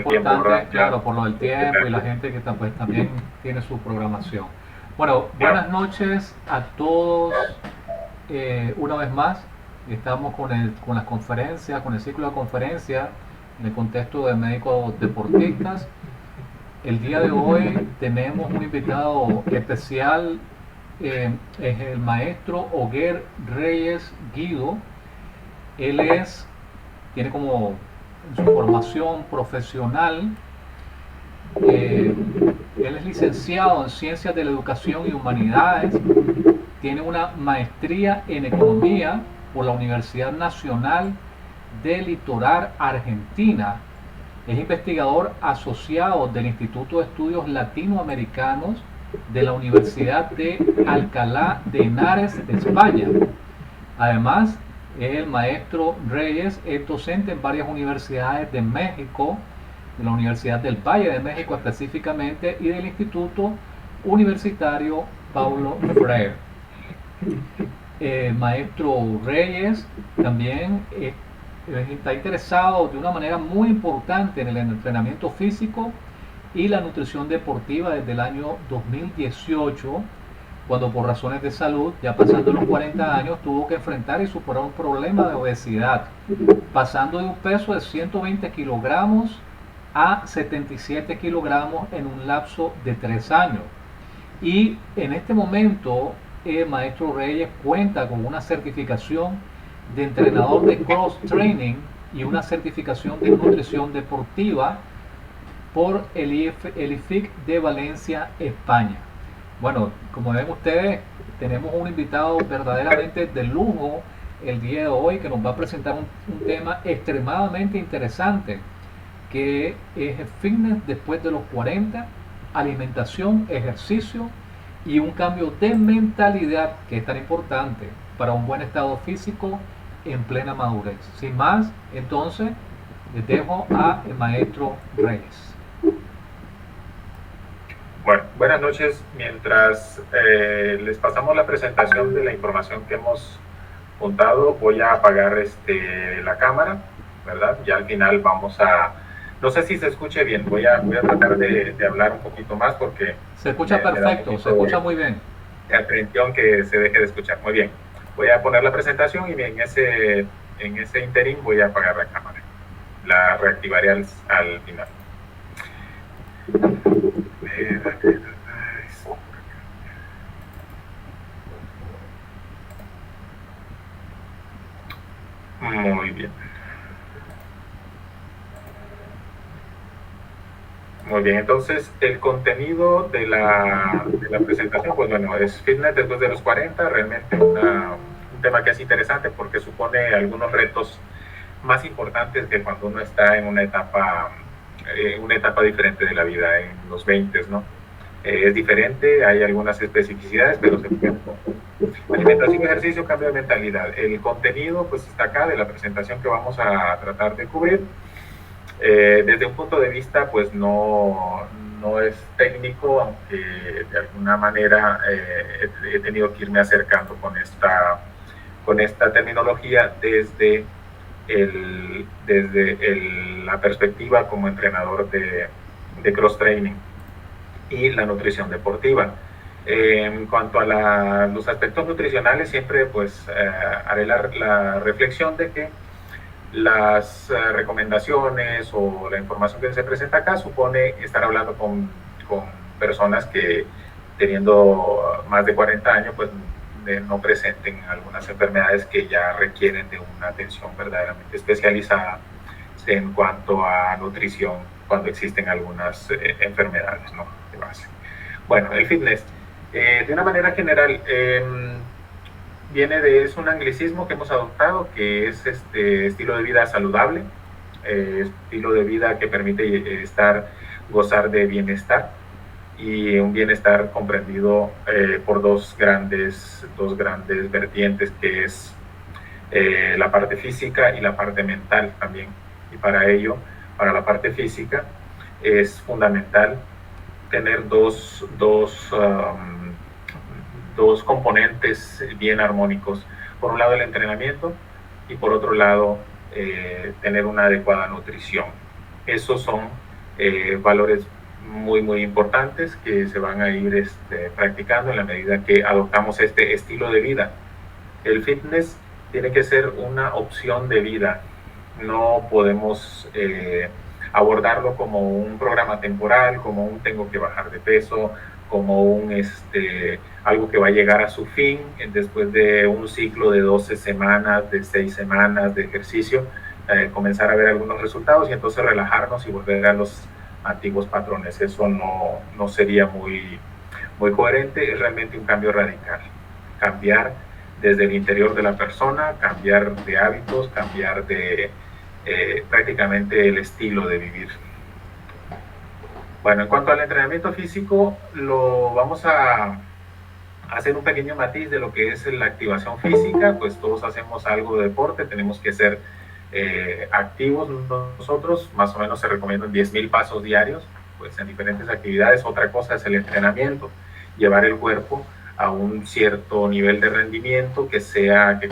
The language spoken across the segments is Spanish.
del tiempo, importante, ¿verdad? Ya, claro, por lo del tiempo y la gente que pues, también tiene su programación. Bueno, ya. buenas noches a todos una vez más. Estamos con las conferencias, con el ciclo de conferencias en el contexto de médicos deportistas. El día de hoy tenemos un invitado especial, es el maestro Oguer Reyes Guido. Él tiene como en su formación profesional, eh, él es licenciado en Ciencias de la Educación y Humanidades, tiene una maestría en Economía por la Universidad Nacional de Litoral Argentina, es investigador asociado del Instituto de Estudios Latinoamericanos de la Universidad de Alcalá de Henares de España. Además, el maestro Reyes es docente en varias universidades de México, de la Universidad del Valle de México específicamente, y del Instituto Universitario Paulo Freire. Maestro Reyes también está interesado de una manera muy importante en el entrenamiento físico y la nutrición deportiva desde el año 2018, cuando por razones de salud, ya pasando los 40 años, tuvo que enfrentar y superar un problema de obesidad, pasando de un peso de 120 kilogramos a 77 kilogramos en un lapso de 3 años. Y en este momento, el maestro Reyes cuenta con una certificación de entrenador de cross training y una certificación de nutrición deportiva por el IFIC de Valencia, España. Bueno, como ven ustedes, tenemos un invitado verdaderamente de lujo el día de hoy que nos va a presentar un tema extremadamente interesante, que es el fitness después de los 40, alimentación, ejercicio y un cambio de mentalidad que es tan importante para un buen estado físico en plena madurez. Sin más, entonces, les dejo a el maestro Reyes. Bueno, buenas noches. Mientras les pasamos la presentación de la información que hemos juntado, voy a apagar la cámara, ¿verdad? Ya al final vamos a... No sé si se escuche bien, voy a tratar de hablar un poquito más porque Se escucha me da un perfecto, se poquito escucha muy bien. de aprensión que se deje de escuchar. Muy bien, voy a poner la presentación y en ese interín voy a apagar la cámara. La reactivaré al final. Muy bien. Muy bien, entonces el contenido de la presentación, pues bueno, es fitness después de los 40, realmente un tema que es interesante porque supone algunos retos más importantes que cuando uno está en una etapa diferente de la vida, en los 20, ¿no? Es diferente, hay algunas especificidades, pero se puede. Alimentación, ejercicio, cambio de mentalidad. El contenido, pues está acá de la presentación que vamos a tratar de cubrir. Desde un punto de vista, pues no es técnico, aunque de alguna manera he tenido que irme acercando con esta terminología desde la perspectiva como entrenador de cross training y la nutrición deportiva. En cuanto a los aspectos nutricionales, siempre pues haré la reflexión de que las recomendaciones o la información que se presenta acá supone estar hablando con personas que teniendo más de 40 años pues no presenten algunas enfermedades que ya requieren de una atención verdaderamente especializada en cuanto a nutrición cuando existen algunas enfermedades, ¿no?, de base. Bueno, el fitness, de una manera general, es un anglicismo que hemos adoptado, que es estilo de vida saludable, estilo de vida que permite gozar de bienestar, y un bienestar comprendido por dos grandes vertientes, que es la parte física y la parte mental también. Y para ello, para la parte física, es fundamental tener dos componentes bien armónicos. Por un lado el entrenamiento y por otro lado tener una adecuada nutrición. Esos son valores muy importantes que se van a ir practicando en la medida que adoptamos este estilo de vida. El fitness tiene que ser una opción de vida, no podemos abordarlo como un programa temporal, como un tengo que bajar de peso, como un algo que va a llegar a su fin después de un ciclo de 12 semanas, de 6 semanas de ejercicio, comenzar a ver algunos resultados y entonces relajarnos y volver a los antiguos patrones. Eso no sería muy coherente, es realmente un cambio radical. Cambiar desde el interior de la persona, cambiar de hábitos, cambiar de prácticamente el estilo de vivir. Bueno, en cuanto al entrenamiento físico, lo vamos a hacer un pequeño matiz de lo que es la activación física, pues todos hacemos algo de deporte, tenemos que ser activos nosotros, más o menos se recomiendan 10,000 pasos diarios, pues en diferentes actividades. Otra cosa es el entrenamiento, llevar el cuerpo a un cierto nivel de rendimiento que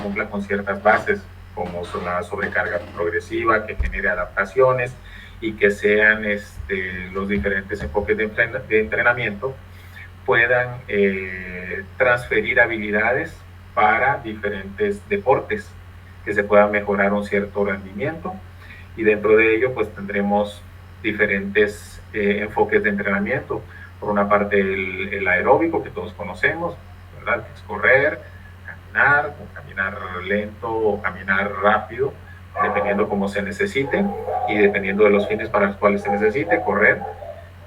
cumpla con ciertas bases, como la sobrecarga progresiva, que genere adaptaciones y que sean los diferentes enfoques de entrenamiento puedan transferir habilidades para diferentes deportes, que se pueda mejorar un cierto rendimiento, y dentro de ello pues tendremos diferentes enfoques de entrenamiento. Por una parte el aeróbico, que todos conocemos, ¿verdad? Es correr, caminar lento o caminar rápido, dependiendo cómo se necesite y dependiendo de los fines para los cuales se necesite. Correr,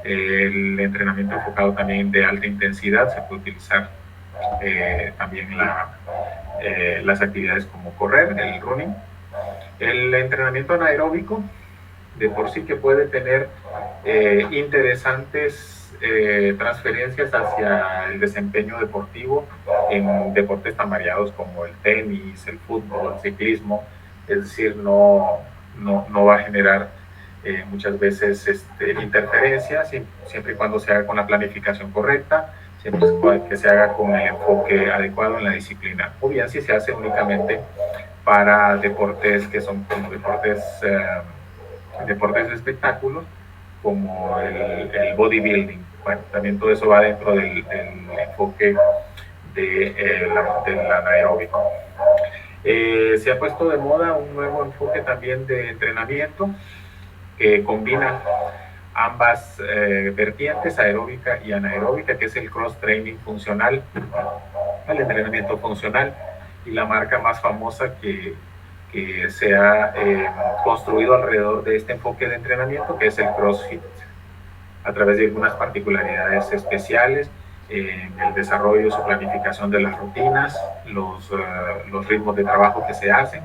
el entrenamiento enfocado también de alta intensidad, se puede utilizar también las actividades como correr, el running. El entrenamiento anaeróbico, de por sí, que puede tener interesantes transferencias hacia el desempeño deportivo en deportes tan variados como el tenis, el fútbol, el ciclismo. Es decir, no va a generar muchas veces interferencias, siempre y cuando se haga con la planificación correcta, siempre que se haga con el enfoque adecuado en la disciplina, o bien si se hace únicamente para deportes que son como deportes de espectáculos, como el bodybuilding. Bueno, también todo eso va dentro del enfoque del anaeróbico. Se ha puesto de moda un nuevo enfoque también de entrenamiento que combina ambas vertientes, aeróbica y anaeróbica, que es el cross-training funcional, el entrenamiento funcional, y la marca más famosa que se ha construido alrededor de este enfoque de entrenamiento, que es el CrossFit, a través de algunas particularidades especiales en el desarrollo, su planificación de las rutinas, los ritmos de trabajo que se hacen,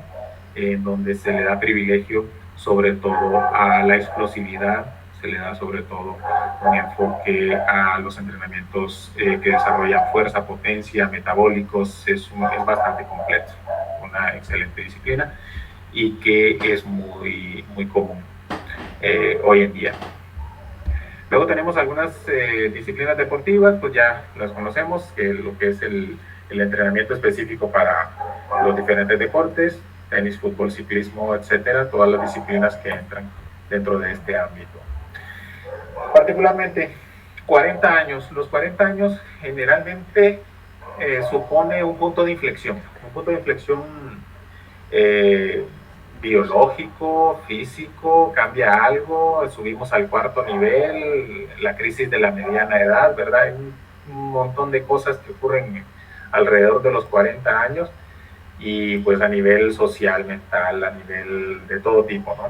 en donde se le da privilegio sobre todo a la explosividad, se le da sobre todo un enfoque a los entrenamientos que desarrollan fuerza, potencia, metabólicos. Es bastante completo, una excelente disciplina y que es muy común hoy en día. Luego tenemos algunas disciplinas deportivas, pues ya las conocemos, que lo que es el entrenamiento específico para los diferentes deportes, tenis, fútbol, ciclismo, etcétera, todas las disciplinas que entran dentro de este ámbito. Particularmente 40 años. Los 40 años generalmente supone un punto de inflexión biológico, físico, cambia algo, subimos al cuarto nivel, la crisis de la mediana edad, ¿verdad? Hay un montón de cosas que ocurren alrededor de los 40 años, y pues a nivel social, mental, a nivel de todo tipo, ¿no?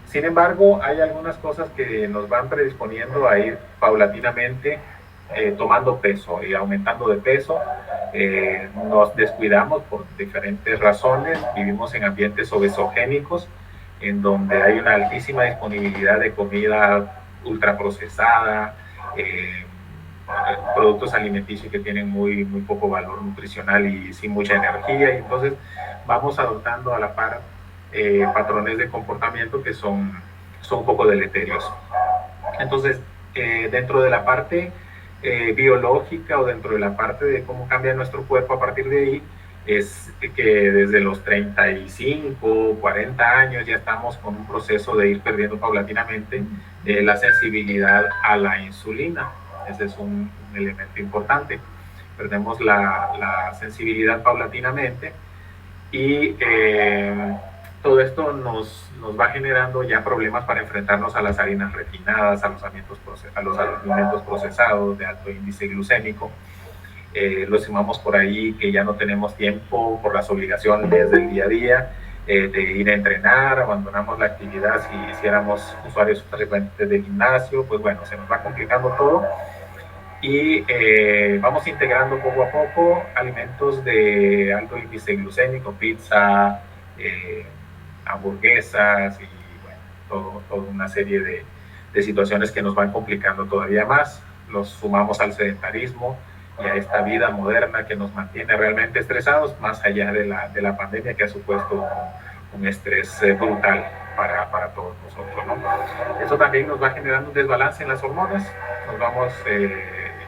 Sin embargo, hay algunas cosas que nos van predisponiendo a ir paulatinamente tomando peso y aumentando de peso. Nos descuidamos por diferentes razones, vivimos en ambientes obesogénicos, en donde hay una altísima disponibilidad de comida ultraprocesada, productos alimenticios que tienen muy poco valor nutricional y sin mucha energía, y entonces vamos adoptando a la par patrones de comportamiento que son un poco deleterios. Entonces, dentro de la parte biológica, o dentro de la parte de cómo cambia nuestro cuerpo a partir de ahí, es que desde los 35, 40 años ya estamos con un proceso de ir perdiendo paulatinamente la sensibilidad a la insulina. Ese es un elemento importante. Perdemos la sensibilidad paulatinamente y todo esto nos va generando ya problemas para enfrentarnos a las harinas refinadas, a los alimentos procesados de alto índice glucémico. Lo estimamos por ahí que ya no tenemos tiempo por las obligaciones del día a día, de ir a entrenar, abandonamos la actividad si éramos usuarios frecuentes de gimnasio, pues bueno, se nos va complicando todo y vamos integrando poco a poco alimentos de alto índice glucémico, pizza, eh, hamburguesas y bueno, toda una serie de situaciones que nos van complicando todavía más. Los sumamos al sedentarismo y a esta vida moderna que nos mantiene realmente estresados, más allá de la pandemia que ha supuesto un estrés brutal para todos nosotros, ¿no? Eso también nos va generando un desbalance en las hormonas, nos vamos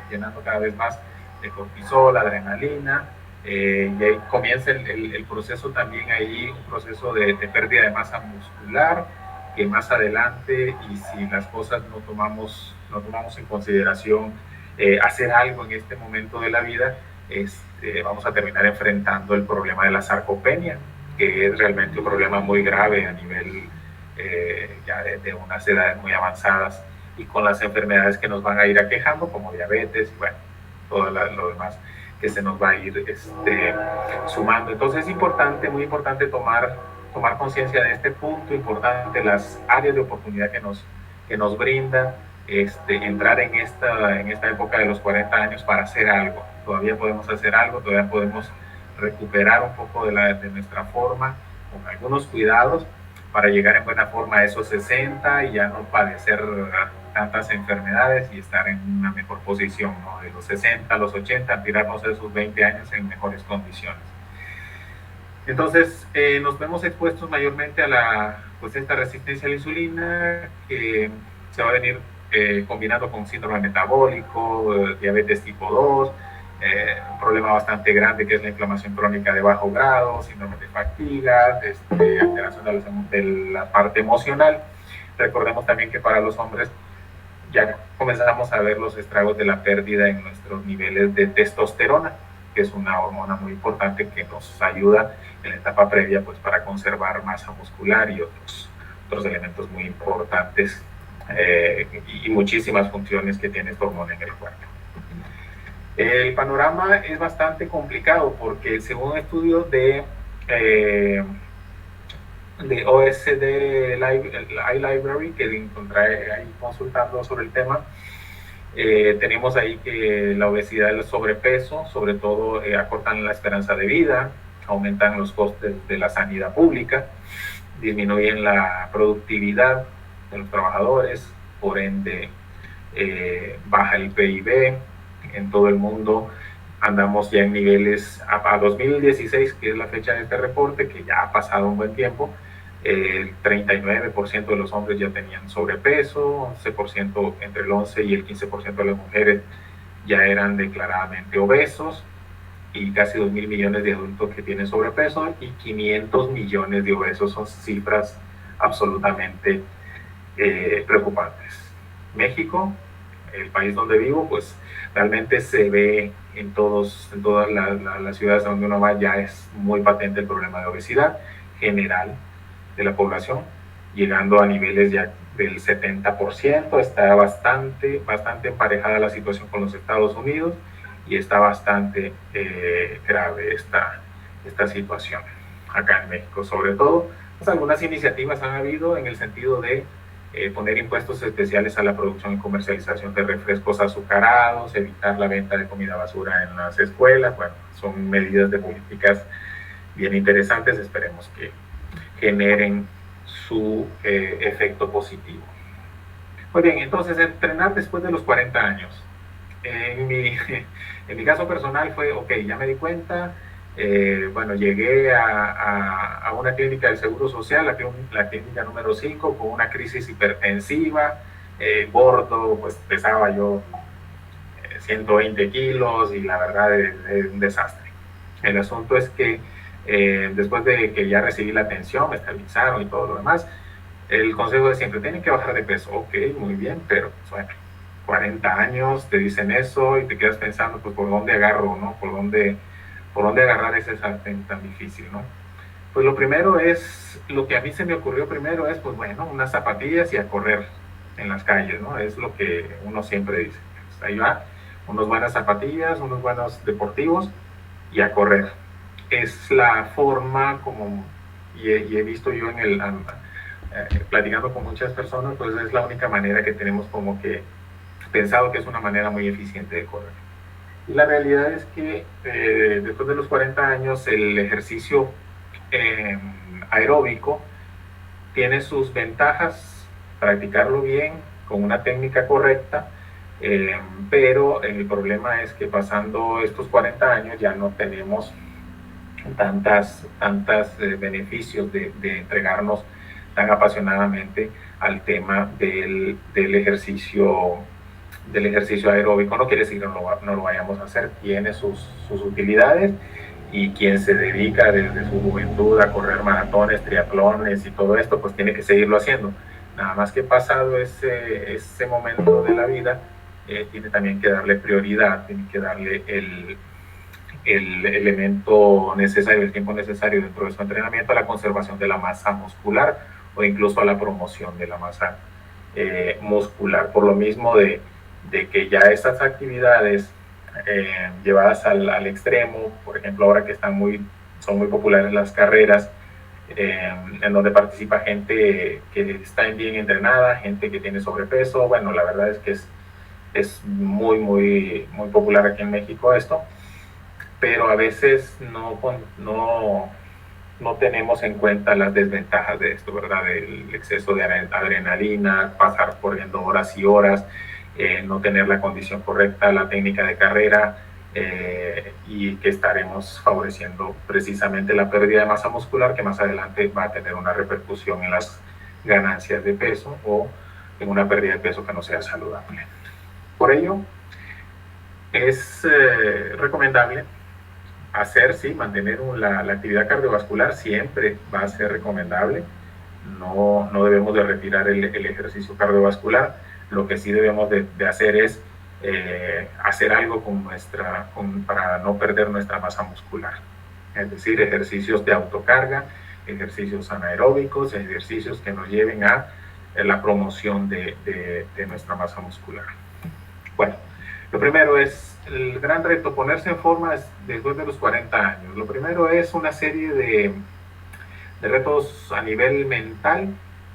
llenando cada vez más de cortisol, adrenalina, y ahí comienza el proceso también ahí, un proceso de pérdida de masa muscular, que más adelante, y si las cosas no tomamos en consideración hacer algo en este momento de la vida, vamos a terminar enfrentando el problema de la sarcopenia, que es realmente un problema muy grave a nivel ya de unas edades muy avanzadas, y con las enfermedades que nos van a ir aquejando, como diabetes, y bueno, todo lo demás que se nos va a ir sumando. Entonces es importante, muy importante tomar conciencia de este punto, importante las áreas de oportunidad que nos brinda entrar en esta época de los 40 años para hacer algo. Todavía podemos hacer algo, todavía podemos recuperar un poco de nuestra forma con algunos cuidados para llegar en buena forma a esos 60 y ya no padecer tantas enfermedades y estar en una mejor posición, ¿no? De los 60 a los 80, tirarnos esos 20 años en mejores condiciones. Entonces, nos vemos expuestos mayormente a esta resistencia a la insulina, que se va a venir combinando con síndrome metabólico, diabetes tipo 2, un problema bastante grande que es la inflamación crónica de bajo grado, síndrome de fatiga, alteración de la parte emocional. Recordemos también que para los hombres ya comenzamos a ver los estragos de la pérdida en nuestros niveles de testosterona, que es una hormona muy importante que nos ayuda en la etapa previa pues, para conservar masa muscular y otros elementos muy importantes y muchísimas funciones que tiene esta hormona en el cuerpo. El panorama es bastante complicado porque según estudios de OSD iLibrary, que encontré ahí consultando sobre el tema, tenemos ahí que la obesidad y el sobrepeso, sobre todo, acortan la esperanza de vida, aumentan los costes de la sanidad pública, disminuyen la productividad de los trabajadores, por ende baja el PIB en todo el mundo. Andamos ya en niveles a 2016, que es la fecha de este reporte, que ya ha pasado un buen tiempo. El 39% de los hombres ya tenían sobrepeso, 11% entre el 11 y el 15% de las mujeres ya eran declaradamente obesos, y casi 2.000 millones de adultos que tienen sobrepeso y 500 millones de obesos. Son cifras absolutamente preocupantes. México, el país donde vivo, pues realmente se ve en todas las ciudades donde uno va, ya es muy patente el problema de obesidad general de la población, llegando a niveles ya del 70%. Está bastante emparejada la situación con los Estados Unidos y está bastante grave esta situación acá en México. Sobre todo, pues, algunas iniciativas han habido en el sentido de poner impuestos especiales a la producción y comercialización de refrescos azucarados, evitar la venta de comida basura en las escuelas. Bueno, son medidas de políticas bien interesantes, esperemos que generen su efecto positivo. Muy bien, entonces entrenar después de los 40 años. En mi caso personal fue, ok, ya me di cuenta, bueno, llegué a una clínica del Seguro Social, la clínica número 5, con una crisis hipertensiva, gordo, pues pesaba yo 120 kilos y la verdad es un desastre. El asunto es que después de que ya recibí la atención, me estabilizaron y todo lo demás, el consejo de siempre, tienen que bajar de peso. Ok, muy bien, pero pues, bueno, 40 años te dicen eso y te quedas pensando, pues, ¿por dónde agarro, no? ¿Por dónde agarrar ese sartén tan difícil, no? Pues lo primero es, lo que a mí se me ocurrió primero es, pues bueno, unas zapatillas y a correr en las calles, ¿no? Es lo que uno siempre dice. Pues ahí va, unas buenas zapatillas, unos buenos deportivos y a correr. Es la forma como, y he visto yo platicando con muchas personas, pues es la única manera que tenemos como que pensado que es una manera muy eficiente de correr. Y la realidad es que después de los 40 años el ejercicio eh, aeróbico tiene sus ventajas, practicarlo bien, con una técnica correcta, pero el problema es que pasando estos 40 años ya no tenemos tantas beneficios de entregarnos tan apasionadamente al tema del ejercicio aeróbico. No quiere decir que no lo vayamos a hacer, tiene sus utilidades, y quien se dedica desde su juventud a correr maratones, triatlones y todo esto, pues tiene que seguirlo haciendo. Nada más que pasado ese momento de la vida, tiene también que darle prioridad, tiene que darle el elemento necesario, el tiempo necesario dentro de su entrenamiento a la conservación de la masa muscular o incluso a la promoción de la masa muscular. Por lo mismo de que ya estas actividades llevadas al extremo, por ejemplo, ahora que son muy populares las carreras, en donde participa gente que está bien entrenada, gente que tiene sobrepeso. Bueno, la verdad es que es muy popular aquí en México esto, pero a veces no tenemos en cuenta las desventajas de esto, ¿verdad? El exceso de adrenalina, pasar corriendo horas y horas, no tener la condición correcta, la técnica de carrera, y que estaremos favoreciendo precisamente la pérdida de masa muscular, que más adelante va a tener una repercusión en las ganancias de peso o en una pérdida de peso que no sea saludable. Por ello, es recomendable mantener la actividad cardiovascular siempre va a ser recomendable. No debemos de retirar el ejercicio cardiovascular. Lo que sí debemos de hacer es hacer algo para no perder nuestra masa muscular. Es decir, ejercicios de autocarga, ejercicios anaeróbicos, ejercicios que nos lleven a la promoción de nuestra masa muscular. Bueno, lo primero es el gran reto, ponerse en forma después de los 40 años. Lo primero es una serie de retos a nivel mental,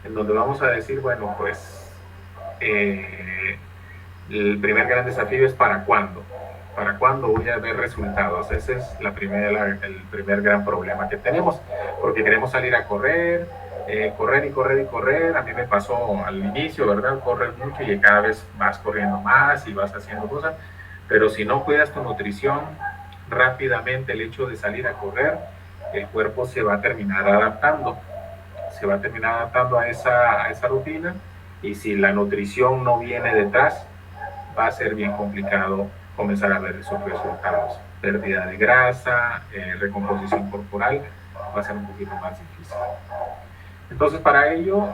en donde vamos a decir, bueno, pues el primer gran desafío es ¿para cuándo? ¿Para cuándo voy a ver resultados? Ese es el primer gran problema que tenemos, porque queremos salir a correr, correr y correr y correr. A mí me pasó al inicio, ¿verdad? Correr mucho y cada vez vas corriendo más y vas haciendo cosas, pero si no cuidas tu nutrición, rápidamente el hecho de salir a correr, el cuerpo se va a terminar adaptando a esa rutina, y si la nutrición no viene detrás, va a ser bien complicado comenzar a ver esos resultados. Pérdida de grasa, recomposición corporal, va a ser un poquito más difícil. Entonces, para ello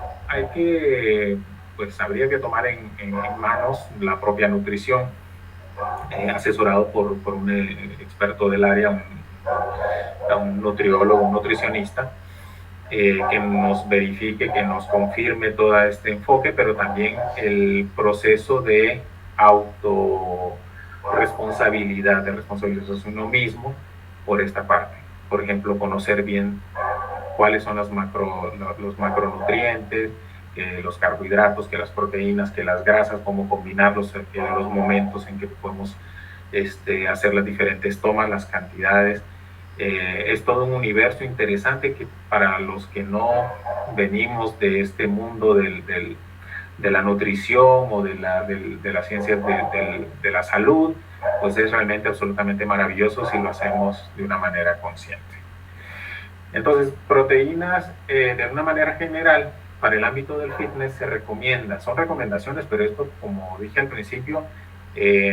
habría que tomar en manos la propia nutrición, asesorado por un experto del área, un nutriólogo, un nutricionista, que nos verifique, que nos confirme todo este enfoque, pero también el proceso de autorresponsabilidad, de responsabilizarse uno mismo por esta parte. Por ejemplo, conocer bien cuáles son los macronutrientes, los carbohidratos, que las proteínas, que las grasas, cómo combinarlos en los momentos en que podemos hacer las diferentes tomas, las cantidades. Es todo un universo interesante que para los que no venimos de este mundo de la nutrición o de las ciencias de la salud, pues es realmente absolutamente maravilloso si lo hacemos de una manera consciente. Entonces, proteínas, de una manera general, para el ámbito del fitness se recomienda, son recomendaciones, pero esto, como dije al principio,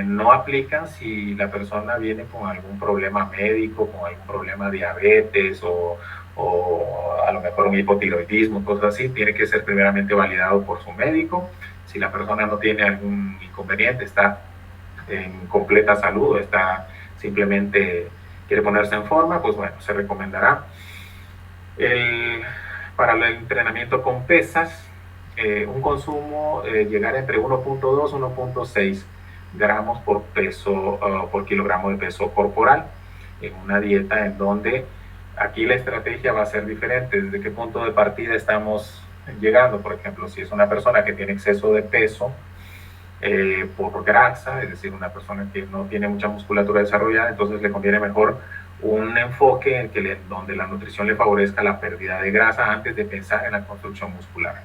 no aplican si la persona viene con algún problema médico, con algún problema de diabetes o a lo mejor un hipotiroidismo, cosas así. Tiene que ser primeramente validado por su médico. Si la persona no tiene algún inconveniente, está en completa salud o está simplemente quiere ponerse en forma, pues bueno, se recomendará. Para el entrenamiento con pesas, un consumo llegar entre 1.2 y 1.6 gramos por por kilogramo de peso corporal en una dieta en donde aquí la estrategia va a ser diferente. ¿Desde qué punto de partida estamos llegando? Por ejemplo, si es una persona que tiene exceso de peso por grasa, es decir, una persona que no tiene mucha musculatura desarrollada, entonces le conviene mejor un enfoque donde la nutrición le favorezca la pérdida de grasa antes de pensar en la construcción muscular.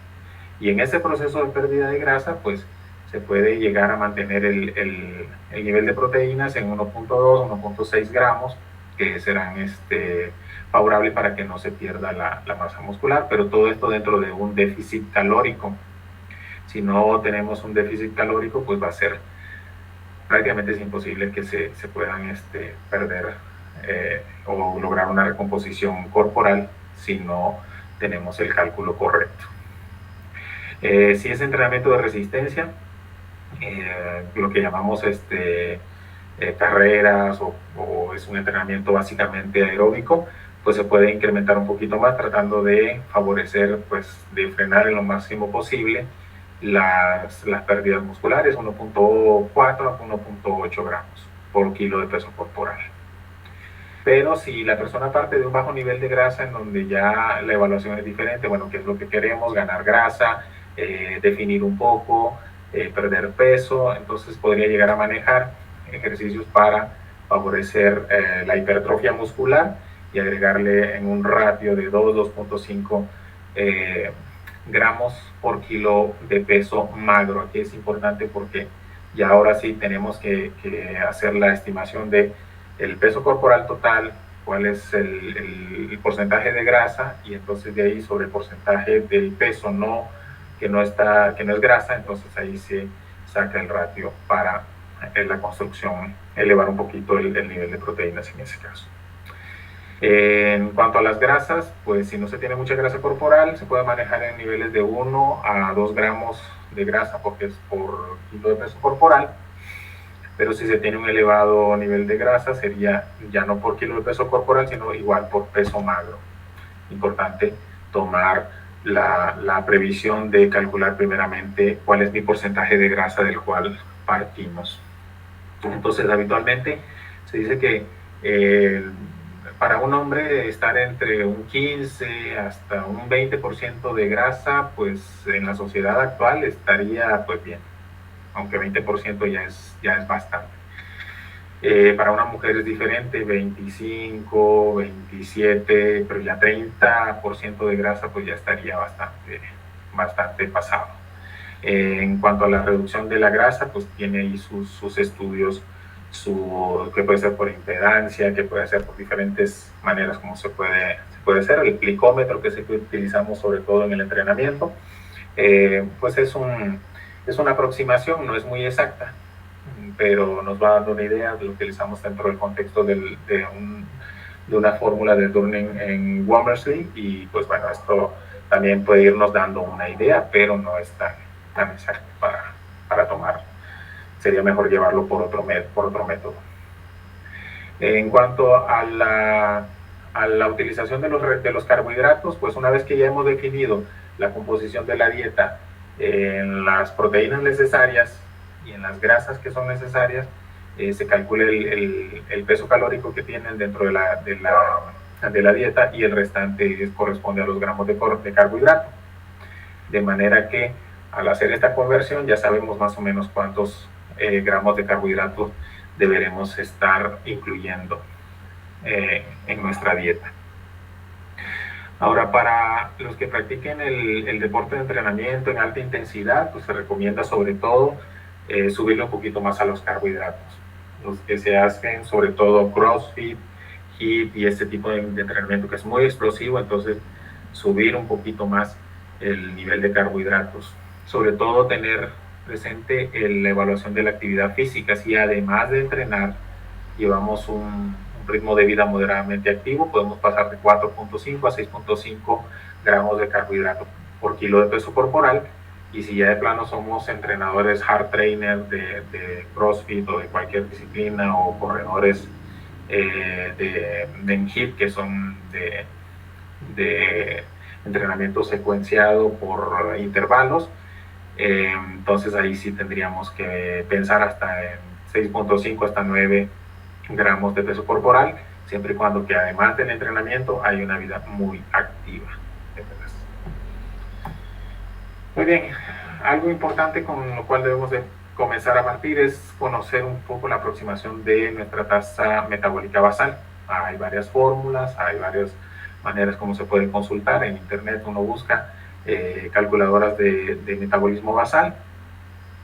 Y en ese proceso de pérdida de grasa, pues se puede llegar a mantener el nivel de proteínas en 1.2, 1.6 gramos, que serán favorables para que no se pierda la masa muscular, pero todo esto dentro de un déficit calórico. Si no tenemos un déficit calórico, pues va a ser prácticamente es imposible que se puedan perder o lograr una recomposición corporal si no tenemos el cálculo correcto. Si es entrenamiento de resistencia, lo que llamamos carreras o es un entrenamiento básicamente aeróbico, pues se puede incrementar un poquito más tratando de favorecer, pues de frenar en lo máximo posible las pérdidas musculares, 1.4 a 1.8 gramos por kilo de peso corporal. Pero si la persona parte de un bajo nivel de grasa en donde ya la evaluación es diferente, bueno, ¿qué es lo que queremos? Ganar grasa, definir un poco, perder peso, entonces podría llegar a manejar ejercicios para favorecer la hipertrofia muscular y agregarle en un ratio de 2.5 gramos por kilo de peso magro. Aquí es importante porque ya ahora sí tenemos que hacer la estimación de el peso corporal total, cuál es el porcentaje de grasa, y entonces de ahí sobre el porcentaje del peso que no es grasa, entonces ahí se saca el ratio para la construcción, elevar un poquito el nivel de proteínas en ese caso. En cuanto a las grasas, pues si no se tiene mucha grasa corporal, se puede manejar en niveles de 1 a 2 gramos de grasa por kilo de peso corporal, pero si se tiene un elevado nivel de grasa sería ya no por kilo de peso corporal, sino igual por peso magro. Importante tomar la previsión de calcular primeramente cuál es mi porcentaje de grasa del cual partimos. Entonces, habitualmente se dice que para un hombre estar entre un 15 hasta un 20% de grasa, pues en la sociedad actual estaría pues bien, aunque 20% ya es bastante. Para una mujer es diferente, 25, 27, pero ya 30% de grasa pues ya estaría bastante pasado. En cuanto a la reducción de la grasa, pues tiene ahí sus estudios, que puede ser por impedancia, que puede ser por diferentes maneras como se puede hacer. El glicómetro que utilizamos sobre todo en el entrenamiento, pues es una aproximación, no es muy exacta, pero nos va dando una idea. Lo utilizamos dentro del contexto de una fórmula de Durning en Womersley, y pues bueno, esto también puede irnos dando una idea, pero no es tan exacto para tomar. Sería mejor llevarlo por otro método. En cuanto a la utilización de los carbohidratos, pues una vez que ya hemos definido la composición de la dieta en las proteínas necesarias y en las grasas que son necesarias, se calcula el peso calórico que tienen dentro de la dieta, y el restante corresponde a los gramos de carbohidrato. De manera que al hacer esta conversión ya sabemos más o menos cuántos gramos de carbohidratos deberemos estar incluyendo en nuestra dieta. Ahora, para los que practiquen el deporte de entrenamiento en alta intensidad, pues se recomienda sobre todo subirle un poquito más a los carbohidratos. Los que se hacen sobre todo CrossFit, HIIT y este tipo de entrenamiento que es muy explosivo, entonces subir un poquito más el nivel de carbohidratos. Sobre todo tener presente la evaluación de la actividad física. Si además de entrenar llevamos un ritmo de vida moderadamente activo, podemos pasar de 4.5 a 6.5 gramos de carbohidrato por kilo de peso corporal. Y si ya de plano somos entrenadores hard trainer de CrossFit o de cualquier disciplina, o corredores de HIIT, que son de entrenamiento secuenciado por intervalos, entonces ahí sí tendríamos que pensar hasta en 6.5 hasta 9 gramos de peso corporal, siempre y cuando que además del entrenamiento hay una vida muy activa. Muy bien, algo importante con lo cual debemos de comenzar a partir es conocer un poco la aproximación de nuestra tasa metabólica basal. Hay varias fórmulas, hay varias maneras como se puede consultar. En internet uno busca calculadoras de metabolismo basal.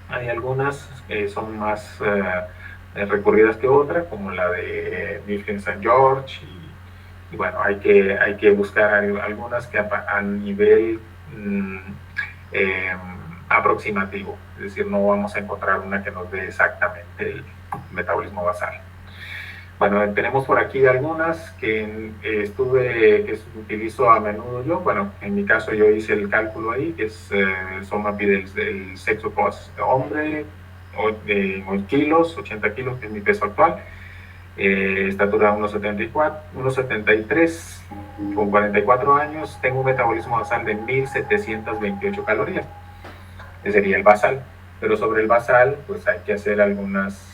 Hay algunas que son más recurridas que otras, como la de Mifflin St. George, y bueno, hay que buscar algunas que a nivel aproximativo, es decir, no vamos a encontrar una que nos dé exactamente el metabolismo basal. Bueno, tenemos por aquí algunas que utilizo a menudo yo. Bueno, en mi caso yo hice el cálculo ahí, que es SOMAPI del sexo hombre, 8 kilos, 80 kilos, que es mi peso actual. Estatura 1,73, con 44 años, tengo un metabolismo basal de 1728 calorías. Ese sería el basal. Pero sobre el basal, pues hay que hacer algunos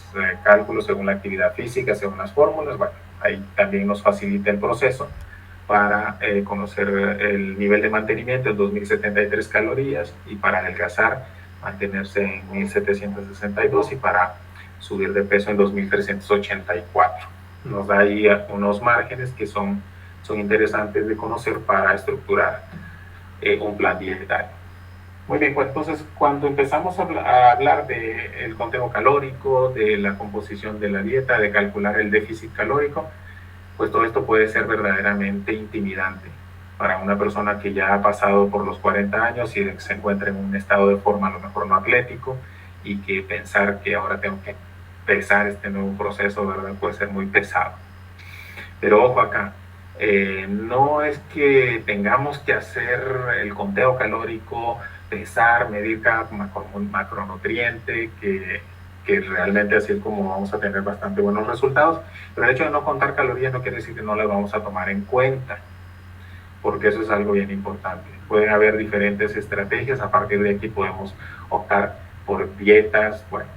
cálculos según la actividad física, según las fórmulas. Bueno, ahí también nos facilita el proceso para conocer el nivel de mantenimiento en 2073 calorías, y para adelgazar mantenerse en 1762, y para subir de peso en 2384. Nos da ahí unos márgenes que son interesantes de conocer para estructurar un plan dietario. Muy bien, pues entonces cuando empezamos a hablar del conteo calórico, de la composición de la dieta, de calcular el déficit calórico, pues todo esto puede ser verdaderamente intimidante para una persona que ya ha pasado por los 40 años y se encuentra en un estado de forma a lo mejor no atlético, y que pensar que ahora tengo que empezar este nuevo proceso, ¿verdad?, puede ser muy pesado. Pero ojo acá, no es que tengamos que hacer el conteo calórico, pesar, medir cada macronutriente, que realmente así es como vamos a tener bastante buenos resultados. Pero el hecho de no contar calorías no quiere decir que no las vamos a tomar en cuenta, porque eso es algo bien importante. Pueden haber diferentes estrategias. A partir de aquí podemos optar por dietas, bueno,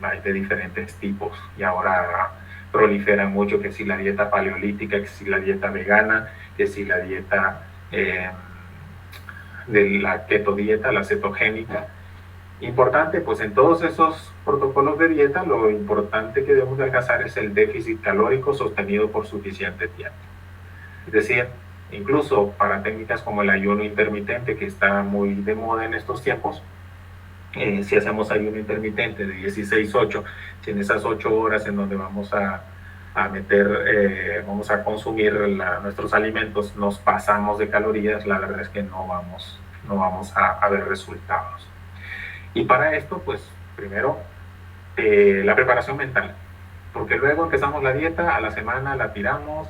hay de diferentes tipos, y ahora proliferan mucho, que si la dieta paleolítica, que si la dieta vegana, que si la dieta de la keto dieta, la cetogénica. Importante, pues en todos esos protocolos de dieta, lo importante que debemos de alcanzar es el déficit calórico sostenido por suficiente tiempo. Es decir, incluso para técnicas como el ayuno intermitente, que está muy de moda en estos tiempos, si hacemos ayuno intermitente de 16-8, si en esas 8 horas en donde vamos a consumir nuestros alimentos nos pasamos de calorías, la verdad es que no vamos a ver resultados. Y para esto, pues primero la preparación mental, porque luego empezamos la dieta, a la semana la tiramos,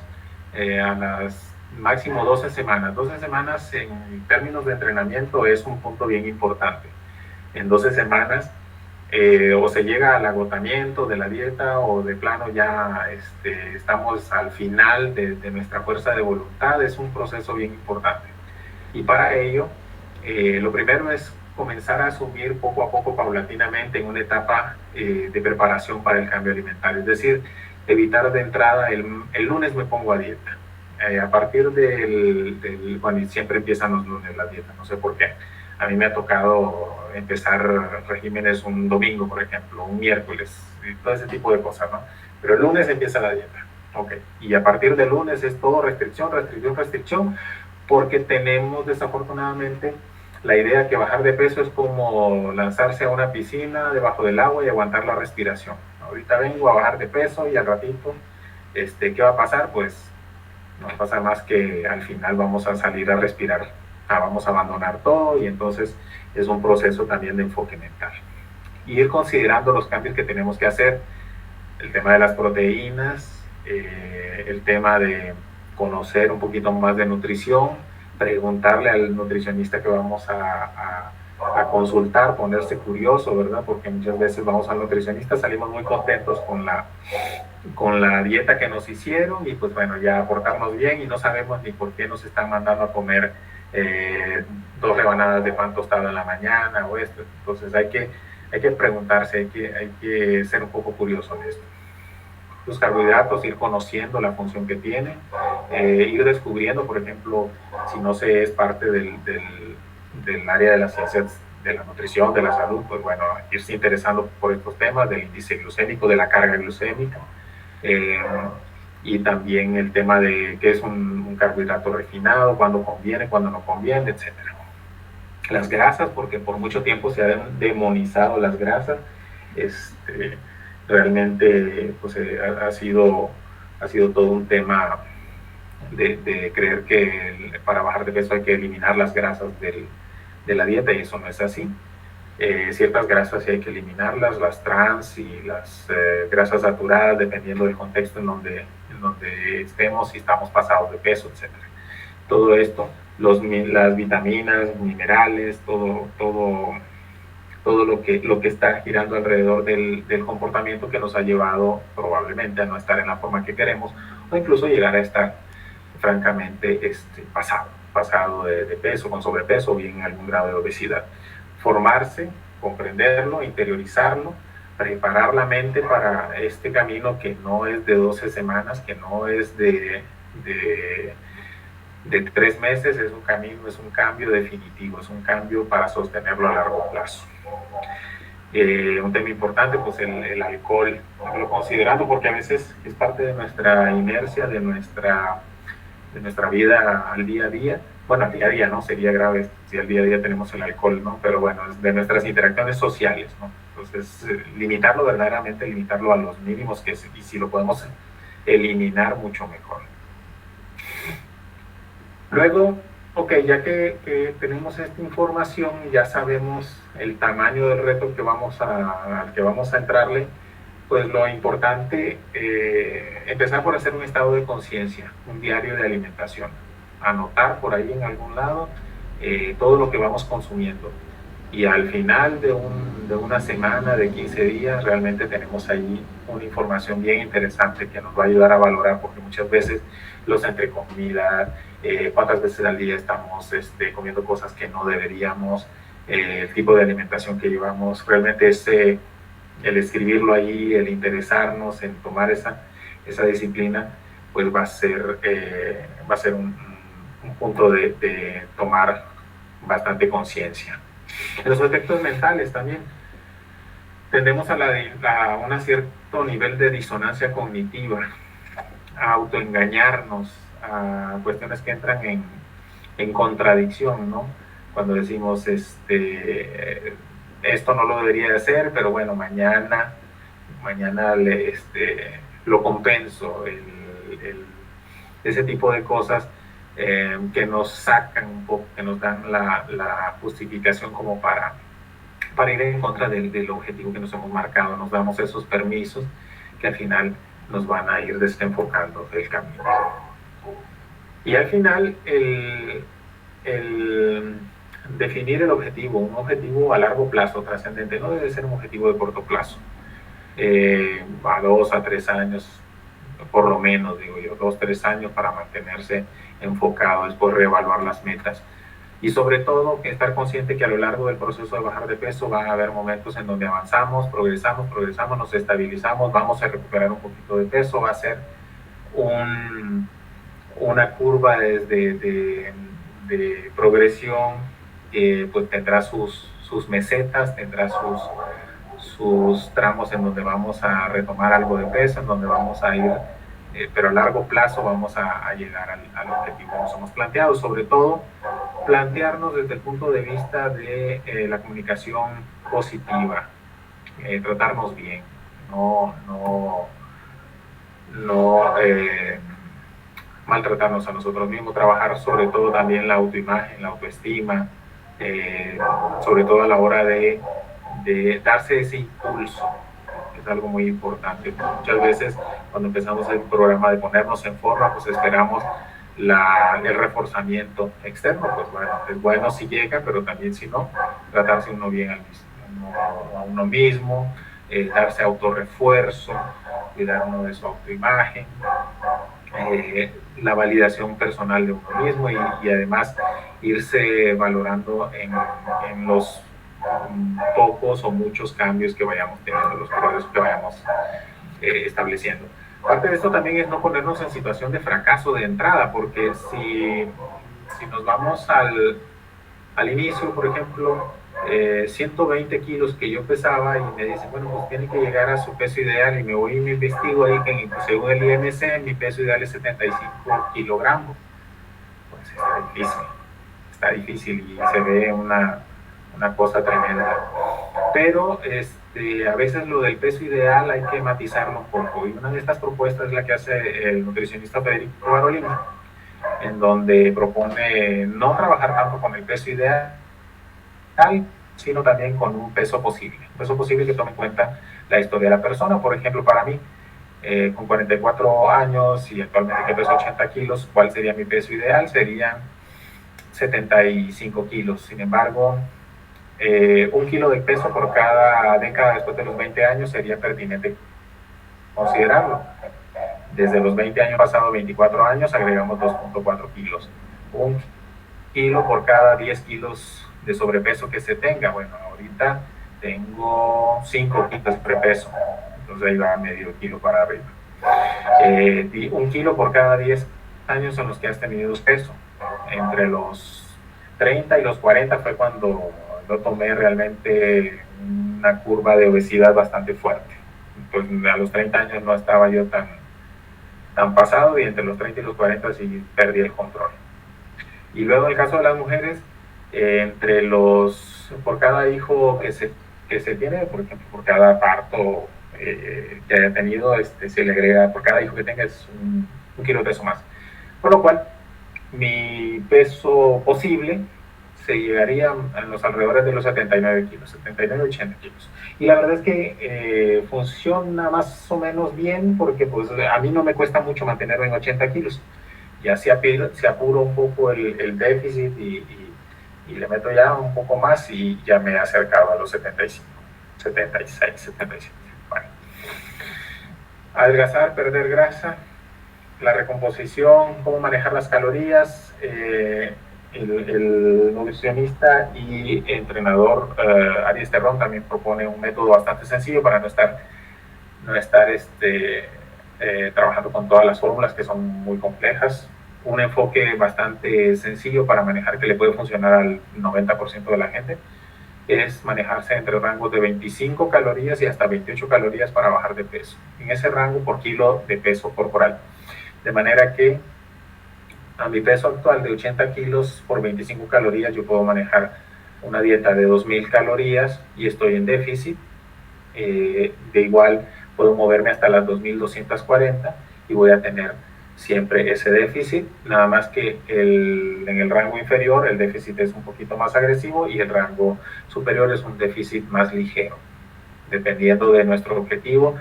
a las máximo 12 semanas. 12 semanas en términos de entrenamiento es un punto bien importante. En 12 semanas o se llega al agotamiento de la dieta, o de plano ya estamos al final de nuestra fuerza de voluntad. Es un proceso bien importante. Y para ello, lo primero es comenzar a asumir poco a poco, paulatinamente, en una etapa de preparación para el cambio alimentario. Es decir, evitar de entrada el lunes me pongo a dieta. A partir bueno, y siempre empiezan los lunes la dieta, no sé por qué. A mí me ha tocado empezar regímenes un domingo, por ejemplo, un miércoles, y todo ese tipo de cosas, ¿no? Pero el lunes empieza la dieta, ¿ok? Y a partir del lunes es todo restricción, restricción, restricción, porque tenemos desafortunadamente la idea que bajar de peso es como lanzarse a una piscina debajo del agua y aguantar la respiración. Ahorita vengo a bajar de peso y al ratito, ¿qué va a pasar? Pues no va a pasar más que al final vamos a salir a respirar, vamos a abandonar todo, y entonces es un proceso también de enfoque mental. ir considerando los cambios que tenemos que hacer. El tema de las proteínas, el tema de conocer un poquito más de nutrición, preguntarle al nutricionista que vamos a consultar, ponerse curioso, ¿verdad? Porque muchas veces vamos al nutricionista, salimos muy contentos con la dieta que nos hicieron y pues bueno, ya aportarnos bien y no sabemos ni por qué nos están mandando a comer 2 rebanadas de pan tostado en la mañana o esto. Entonces hay que preguntarse, hay que ser un poco curioso en esto. Los carbohidratos, ir conociendo la función que tienen, ir descubriendo, por ejemplo, si no se es parte del área de las ciencias de la nutrición, de la salud, pues bueno, irse interesando por estos temas del índice glucémico, de la carga glucémica, y también el tema de qué es un carbohidrato refinado, cuándo conviene, cuándo no conviene, etc. Las grasas, porque por mucho tiempo se han demonizado las grasas, realmente pues, ha sido todo un tema de creer que para bajar de peso hay que eliminar las grasas de la dieta, y eso no es así. Ciertas grasas sí hay que eliminarlas, las trans y las grasas saturadas, dependiendo del contexto en donde estemos, si estamos pasados de peso, etc. Todo esto, las vitaminas, minerales, todo lo que está girando alrededor del comportamiento que nos ha llevado probablemente a no estar en la forma que queremos, o incluso llegar a estar francamente pasado de peso, con sobrepeso o bien en algún grado de obesidad. Formarse, comprenderlo, interiorizarlo, preparar la mente para este camino que no es de 12 semanas, que no es de 3 meses, es un camino, es un cambio definitivo, es un cambio para sostenerlo a largo plazo. Un tema importante, pues el alcohol, lo considerando porque a veces es parte de nuestra inercia, de nuestra vida al día a día. Bueno, al día a día no, sería grave si al día a día tenemos el alcohol, ¿no? Pero bueno, es de nuestras interacciones sociales, ¿no? Entonces, limitarlo verdaderamente, limitarlo a los mínimos, y si lo podemos eliminar, mucho mejor. Luego, ok, ya que tenemos esta información, ya sabemos el tamaño del reto al que vamos a entrarle, pues lo importante, empezar por hacer un estado de conciencia, un diario de alimentación, anotar por ahí en algún lado todo lo que vamos consumiendo, y al final de una semana, de 15 días, realmente tenemos ahí una información bien interesante que nos va a ayudar a valorar, porque muchas veces los entre comidas, cuántas veces al día estamos comiendo cosas que no deberíamos, el tipo de alimentación que llevamos, realmente el escribirlo ahí, el interesarnos en tomar esa disciplina, pues va a ser un punto de tomar bastante conciencia. En los aspectos mentales también tendemos a un cierto nivel de disonancia cognitiva, a autoengañarnos, a cuestiones que entran en contradicción, ¿no? Cuando decimos, esto no lo debería hacer, pero bueno, mañana lo compenso, ese tipo de cosas que nos sacan un poco, que nos dan la justificación como para ir en contra del objetivo que nos hemos marcado. Nos damos esos permisos que al final nos van a ir desenfocando del camino. Y al final, el definir el objetivo, un objetivo a largo plazo, trascendente, no debe ser un objetivo de corto plazo, a 2 a 3 años, por lo menos, digo yo, 2 a 3 años para mantenerse enfocado, después reevaluar las metas. Y sobre todo, estar consciente que a lo largo del proceso de bajar de peso van a haber momentos en donde avanzamos, progresamos, nos estabilizamos, vamos a recuperar un poquito de peso, va a ser una curva de progresión que pues tendrá sus mesetas, tendrá sus tramos en donde vamos a retomar algo de peso, en donde vamos a ir, pero a largo plazo vamos a llegar al objetivo que nos hemos planteado. Sobre todo, plantearnos desde el punto de vista de la comunicación positiva, tratarnos bien, no maltratarnos a nosotros mismos, trabajar sobre todo también la autoimagen, la autoestima, sobre todo a la hora de de darse ese impulso. Es algo muy importante. Muchas veces cuando empezamos el programa de ponernos en forma, pues esperamos el reforzamiento externo. Pues bueno, es bueno si llega, pero también si no, tratarse uno bien a uno mismo, darse autorrefuerzo, cuidar uno de su autoimagen, la validación personal de uno mismo y además irse valorando en los pocos o muchos cambios que vayamos teniendo, los progresos que vayamos estableciendo. Parte de esto también es no ponernos en situación de fracaso de entrada, porque si nos vamos al inicio, por ejemplo, 120 kilos que yo pesaba y me dicen, bueno, pues tiene que llegar a su peso ideal y me voy y me investigo ahí que según el IMC mi peso ideal es 75 kilogramos. Pues está difícil y se ve una cosa tremenda. Pero a veces lo del peso ideal hay que matizarlo un poco y una de estas propuestas es la que hace el nutricionista Federico Barolini, en donde propone no trabajar tanto con el peso ideal, sino también con un peso posible que tome en cuenta la historia de la persona. Por ejemplo, para mí, con 44 años y actualmente que peso 80 kilos, ¿cuál sería mi peso ideal? Serían 75 kilos. Sin embargo, 1 kilo de peso por cada década después de los 20 años sería pertinente considerarlo. Desde los 20 años pasados, 24 años, agregamos 2.4 kilos. 1 kilo por cada 10 kilos de sobrepeso que se tenga. Bueno, ahorita tengo 5 kilos de sobrepeso, entonces ahí va medio kilo para arriba. 1 kilo por cada 10 años en los que has tenido peso. Entre los 30 y los 40 fue cuando yo tomé realmente una curva de obesidad bastante fuerte. Pues a los 30 años no estaba yo tan pasado y entre los 30 y los 40 sí perdí el control. Y luego en el caso de las mujeres, por cada hijo que se tiene, por ejemplo, por cada parto que haya tenido, se le agrega, por cada hijo que tenga es un kilo de peso más. Por lo cual, mi peso posible se llegaría a los alrededores de los 79 kilos, 79-80 kilos. Y la verdad es que funciona más o menos bien porque pues, a mí no me cuesta mucho mantenerme en 80 kilos. Ya se apuro un poco el déficit y le meto ya un poco más y ya me he acercado a los 75, 76, 77. Bueno. Adelgazar, perder grasa, la recomposición, cómo manejar las calorías. El nutricionista y entrenador Aries Terrón también propone un método bastante sencillo para no estar trabajando con todas las fórmulas que son muy complejas. Un enfoque bastante sencillo para manejar que le puede funcionar al 90% de la gente es manejarse entre rangos de 25 calorías y hasta 28 calorías para bajar de peso. En ese rango por kilo de peso corporal. De manera que a mi peso actual de 80 kilos por 25 calorías yo puedo manejar una dieta de 2000 calorías y estoy en déficit. De igual puedo moverme hasta las 2240 y voy a tener siempre ese déficit, nada más que en el rango inferior el déficit es un poquito más agresivo y el rango superior es un déficit más ligero. Dependiendo de nuestro objetivo,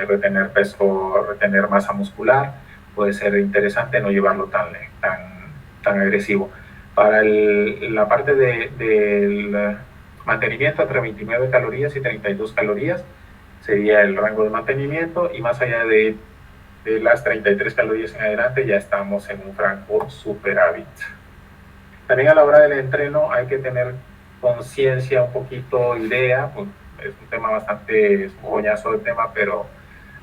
retener peso, retener masa muscular, puede ser interesante no llevarlo tan agresivo. Para la parte del mantenimiento, entre 29 calorías y 32 calorías sería el rango de mantenimiento, y más allá de las 33 calorías en adelante ya estamos en un rango superávit. También a la hora del entreno hay que tener conciencia, un poquito idea, pues es un tema bastante, es un coñazo de tema, pero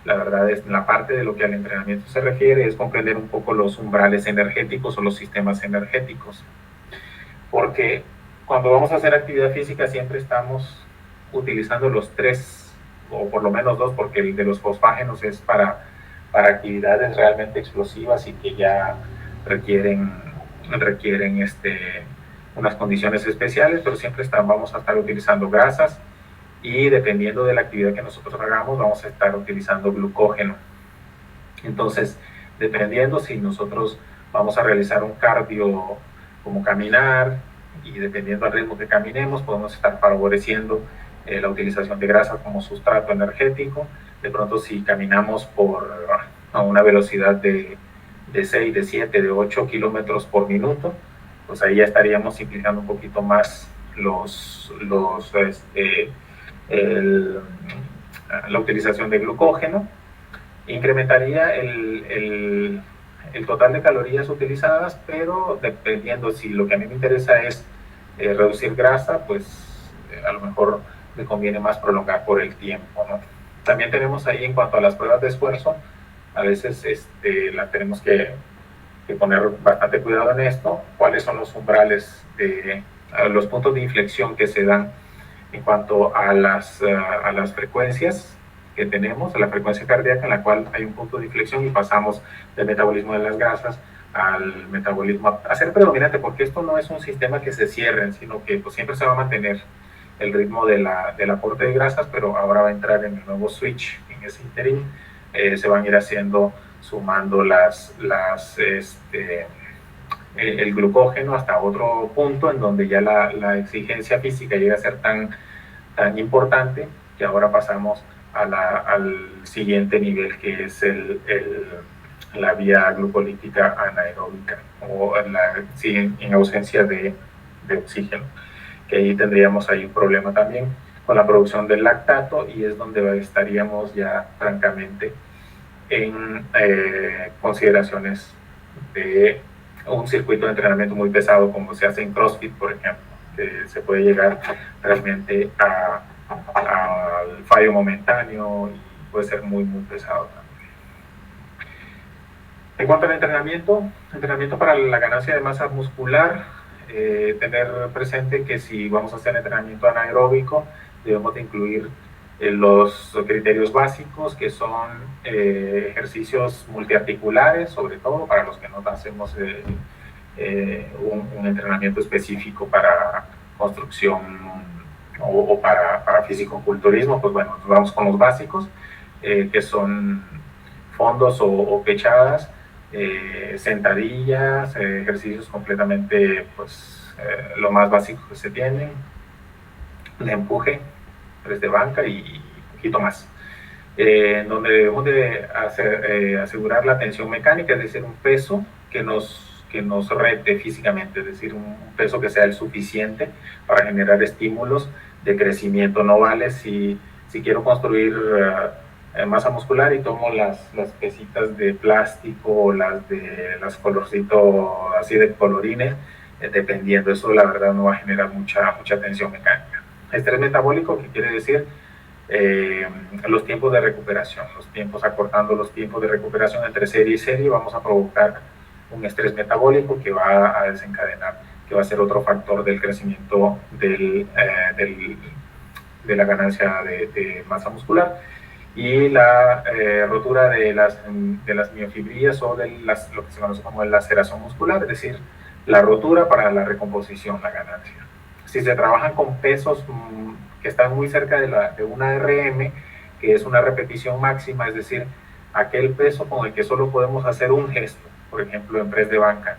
la verdad es la parte de lo que al entrenamiento se refiere es comprender un poco los umbrales energéticos o los sistemas energéticos, porque cuando vamos a hacer actividad física siempre estamos utilizando los 3 o por lo menos 2, porque el de los fosfágenos es para actividades realmente explosivas y que ya requieren unas condiciones especiales, pero siempre vamos a estar utilizando grasas y dependiendo de la actividad que nosotros hagamos vamos a estar utilizando glucógeno. Entonces, dependiendo si nosotros vamos a realizar un cardio como caminar, y dependiendo del ritmo que caminemos podemos estar favoreciendo la utilización de grasa como sustrato energético. De pronto si caminamos a una velocidad de 6, de 7, de 8 kilómetros por minuto, pues ahí ya estaríamos simplificando un poquito más el, la utilización de glucógeno. Incrementaría el total de calorías utilizadas, pero dependiendo si lo que a mí me interesa es reducir grasa, pues a lo mejor me conviene más prolongar por el tiempo, ¿no? También tenemos ahí en cuanto a las pruebas de esfuerzo, a veces las tenemos que poner bastante cuidado en esto, cuáles son los umbrales los puntos de inflexión que se dan en cuanto a las frecuencias que tenemos, a la frecuencia cardíaca en la cual hay un punto de inflexión y pasamos del metabolismo de las grasas al metabolismo a ser predominante, porque esto no es un sistema que se cierre, sino que pues, siempre se va a mantener el ritmo del aporte de grasas, pero ahora va a entrar en el nuevo switch, en ese interín, se van a ir sumando el glucógeno hasta otro punto en donde ya la exigencia física llega a ser tan importante que ahora pasamos al siguiente nivel, que es la vía glucolítica anaeróbica, o en ausencia de oxígeno, que ahí tendríamos ahí un problema también con la producción del lactato, y es donde estaríamos ya francamente en consideraciones de un circuito de entrenamiento muy pesado como se hace en CrossFit, por ejemplo, que se puede llegar realmente al fallo momentáneo y puede ser muy pesado también. En cuanto al entrenamiento para la ganancia de masa muscular, tener presente que si vamos a hacer entrenamiento anaeróbico, debemos de incluir los criterios básicos, que son ejercicios multiarticulares, sobre todo para los que no hacemos un entrenamiento específico para construcción o para fisicoculturismo. Pues bueno, nos vamos con los básicos, que son fondos o pechadas, sentadillas, ejercicios completamente pues lo más básico que se tienen, de empuje, press de banca y un poquito más, donde debemos de asegurar la tensión mecánica, es decir, un peso que nos rete físicamente, es decir, un peso que sea el suficiente para generar estímulos de crecimiento. No vale si quiero construir masa muscular y tomo las pesitas de plástico o las colorcitos así de colorines, dependiendo, eso la verdad no va a generar mucha tensión mecánica. Estrés metabólico, que quiere decir los tiempos de recuperación, acortando los tiempos de recuperación entre serie y serie, vamos a provocar un estrés metabólico que va a desencadenar, que va a ser otro factor del crecimiento de la ganancia de masa muscular. Y la rotura de las miofibrillas o lo que se conoce como la laceración muscular, es decir, la rotura para la recomposición, la ganancia. Si se trabajan con pesos que están muy cerca de una RM, que es una repetición máxima, es decir, aquel peso con el que solo podemos hacer un gesto, por ejemplo en press de banca,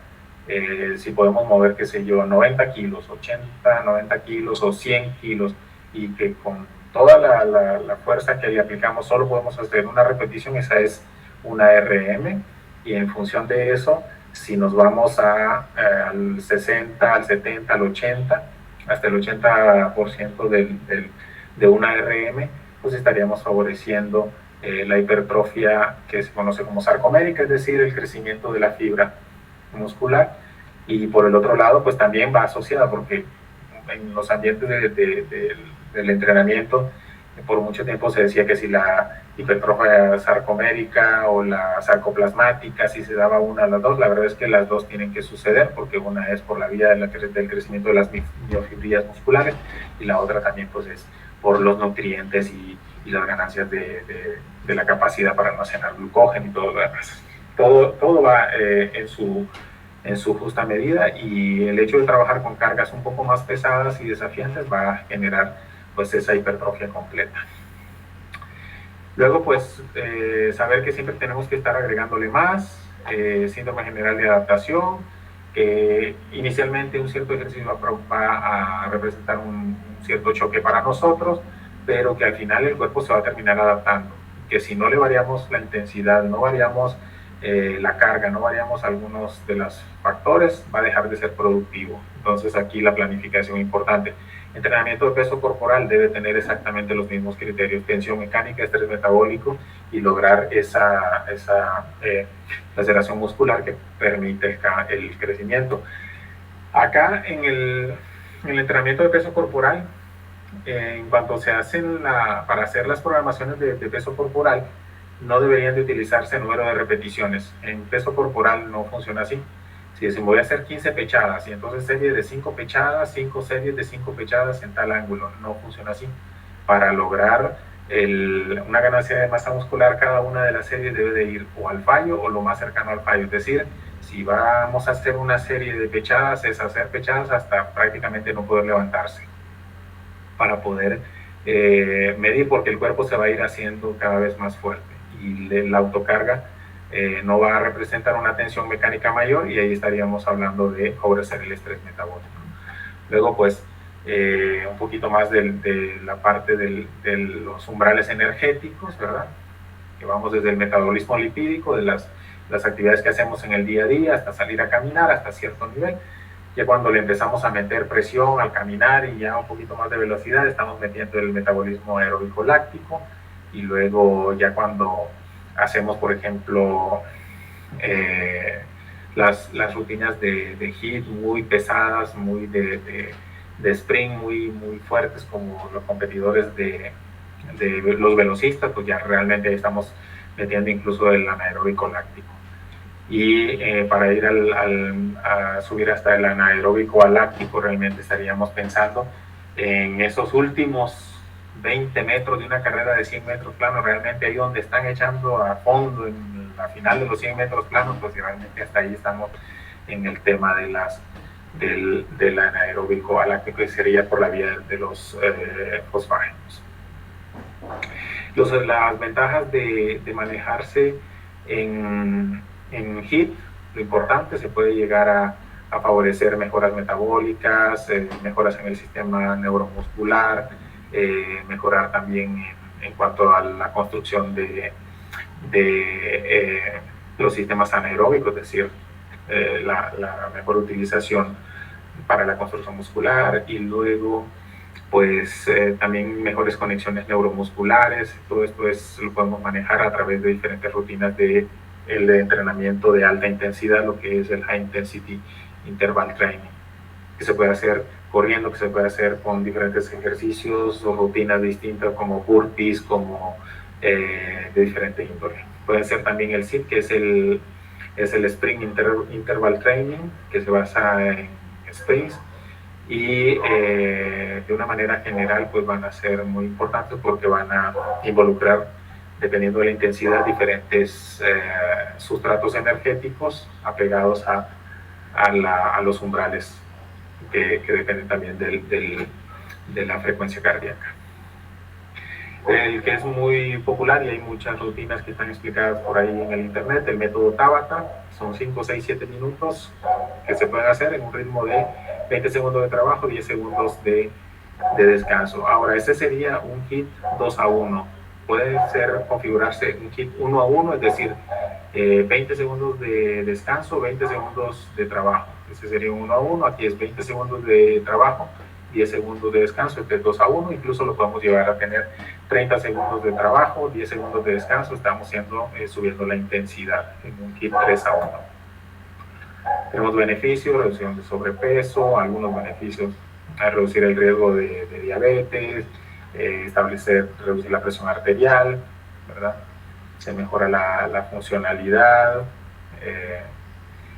si podemos mover, qué sé yo, 90 kilos, 80, 90 kilos o 100 kilos, y que con toda la fuerza que le aplicamos solo podemos hacer una repetición, esa es una RM, y en función de eso, si nos vamos al 60, al 70, al 80, hasta el 80% de una RM, pues estaríamos favoreciendo la hipertrofia que se conoce como sarcomérica, es decir, el crecimiento de la fibra muscular. Y por el otro lado, pues también va asociada, porque en los ambientes del entrenamiento, por mucho tiempo se decía que si la hipertrofia sarcomérica o la sarcoplasmática, si se daba una a las dos, la verdad es que las dos tienen que suceder, porque una es por la vía del crecimiento de las miofibrillas musculares, y la otra también pues es por los nutrientes y las ganancias de la capacidad para almacenar glucógeno y todo lo demás. Todo va en su justa medida, y el hecho de trabajar con cargas un poco más pesadas y desafiantes va a generar pues esa hipertrofia completa. Luego pues saber que siempre tenemos que estar agregándole más, síndrome general de adaptación, que inicialmente un cierto ejercicio va a representar un cierto choque para nosotros, pero que al final el cuerpo se va a terminar adaptando, que si no le variamos la intensidad, no variamos la carga, no variamos algunos de los factores, va a dejar de ser productivo. Entonces aquí la planificación es importante. Entrenamiento de peso corporal debe tener exactamente los mismos criterios: tensión mecánica, estrés metabólico, y lograr esa aceleración muscular que permite el crecimiento. Acá en el entrenamiento de peso corporal, en cuanto se hacen para hacer las programaciones de peso corporal, no deberían de utilizarse número de repeticiones. En peso corporal no funciona así. Si decimos voy a hacer 15 pechadas y entonces serie de 5 pechadas, 5 series de 5 pechadas en tal ángulo, no funciona así. Para lograr una ganancia de masa muscular, cada una de las series debe de ir o al fallo o lo más cercano al fallo. Es decir, si vamos a hacer una serie de pechadas, es hacer pechadas hasta prácticamente no poder levantarse, para poder medir, porque el cuerpo se va a ir haciendo cada vez más fuerte y la autocarga no va a representar una tensión mecánica mayor, y ahí estaríamos hablando de favorecer el estrés metabólico. Luego, pues, un poquito más de la parte de los umbrales energéticos, ¿verdad? Que vamos desde el metabolismo lipídico, de las actividades que hacemos en el día a día, hasta salir a caminar, hasta cierto nivel. Ya cuando le empezamos a meter presión al caminar y ya un poquito más de velocidad, estamos metiendo el metabolismo aeróbico láctico. Y luego ya cuando hacemos, por ejemplo, las rutinas de HIIT muy pesadas, muy de sprint, muy fuertes, como los competidores de los velocistas, pues ya realmente estamos metiendo incluso el anaeróbico láctico. Y para ir a subir hasta el anaeróbico al láctico, realmente estaríamos pensando en esos últimos 20 metros de una carrera de 100 metros planos, realmente ahí donde están echando a fondo en la final de los 100 metros planos, pues realmente hasta ahí estamos en el tema del anaeróbico al láctico, que sería por la vía de los fosfágenos. Las ventajas de manejarse en HIIT, lo importante, se puede llegar a favorecer mejoras metabólicas, mejoras en el sistema neuromuscular, mejorar también en cuanto a la construcción de los sistemas anaeróbicos, es decir, la mejor utilización para la construcción muscular, y luego pues también mejores conexiones neuromusculares. Todo esto lo podemos manejar a través de diferentes rutinas de entrenamiento de alta intensidad, lo que es el High Intensity Interval Training, que se puede hacer corriendo, que se puede hacer con diferentes ejercicios o rutinas distintas como burpees, como de diferentes índoles. Puede ser también el SIT, que es el Sprint Interval Training, que se basa en sprints, y de una manera general pues van a ser muy importantes porque van a involucrar, dependiendo de la intensidad, diferentes sustratos energéticos apegados a los umbrales que dependen también de la frecuencia cardíaca. El que es muy popular, y hay muchas rutinas que están explicadas por ahí en el internet, el método Tabata. Son 5, 6, 7 minutos que se pueden hacer en un ritmo de 20 segundos de trabajo, 10 segundos de descanso. Ahora, ese sería un HIIT 2 a 1. Puede configurarse un HIIT 1 a 1, es decir, 20 segundos de descanso, 20 segundos de trabajo. Ese sería un 1 a 1. Aquí es 20 segundos de trabajo, 10 segundos de descanso. Este es 2 a 1. Incluso lo podemos llevar a tener 30 segundos de trabajo, 10 segundos de descanso. Estamos subiendo la intensidad en un HIIT 3 a 1. Tenemos beneficios: reducción de sobrepeso, algunos beneficios a reducir el riesgo de diabetes, reducir la presión arterial, ¿verdad? Se mejora la funcionalidad.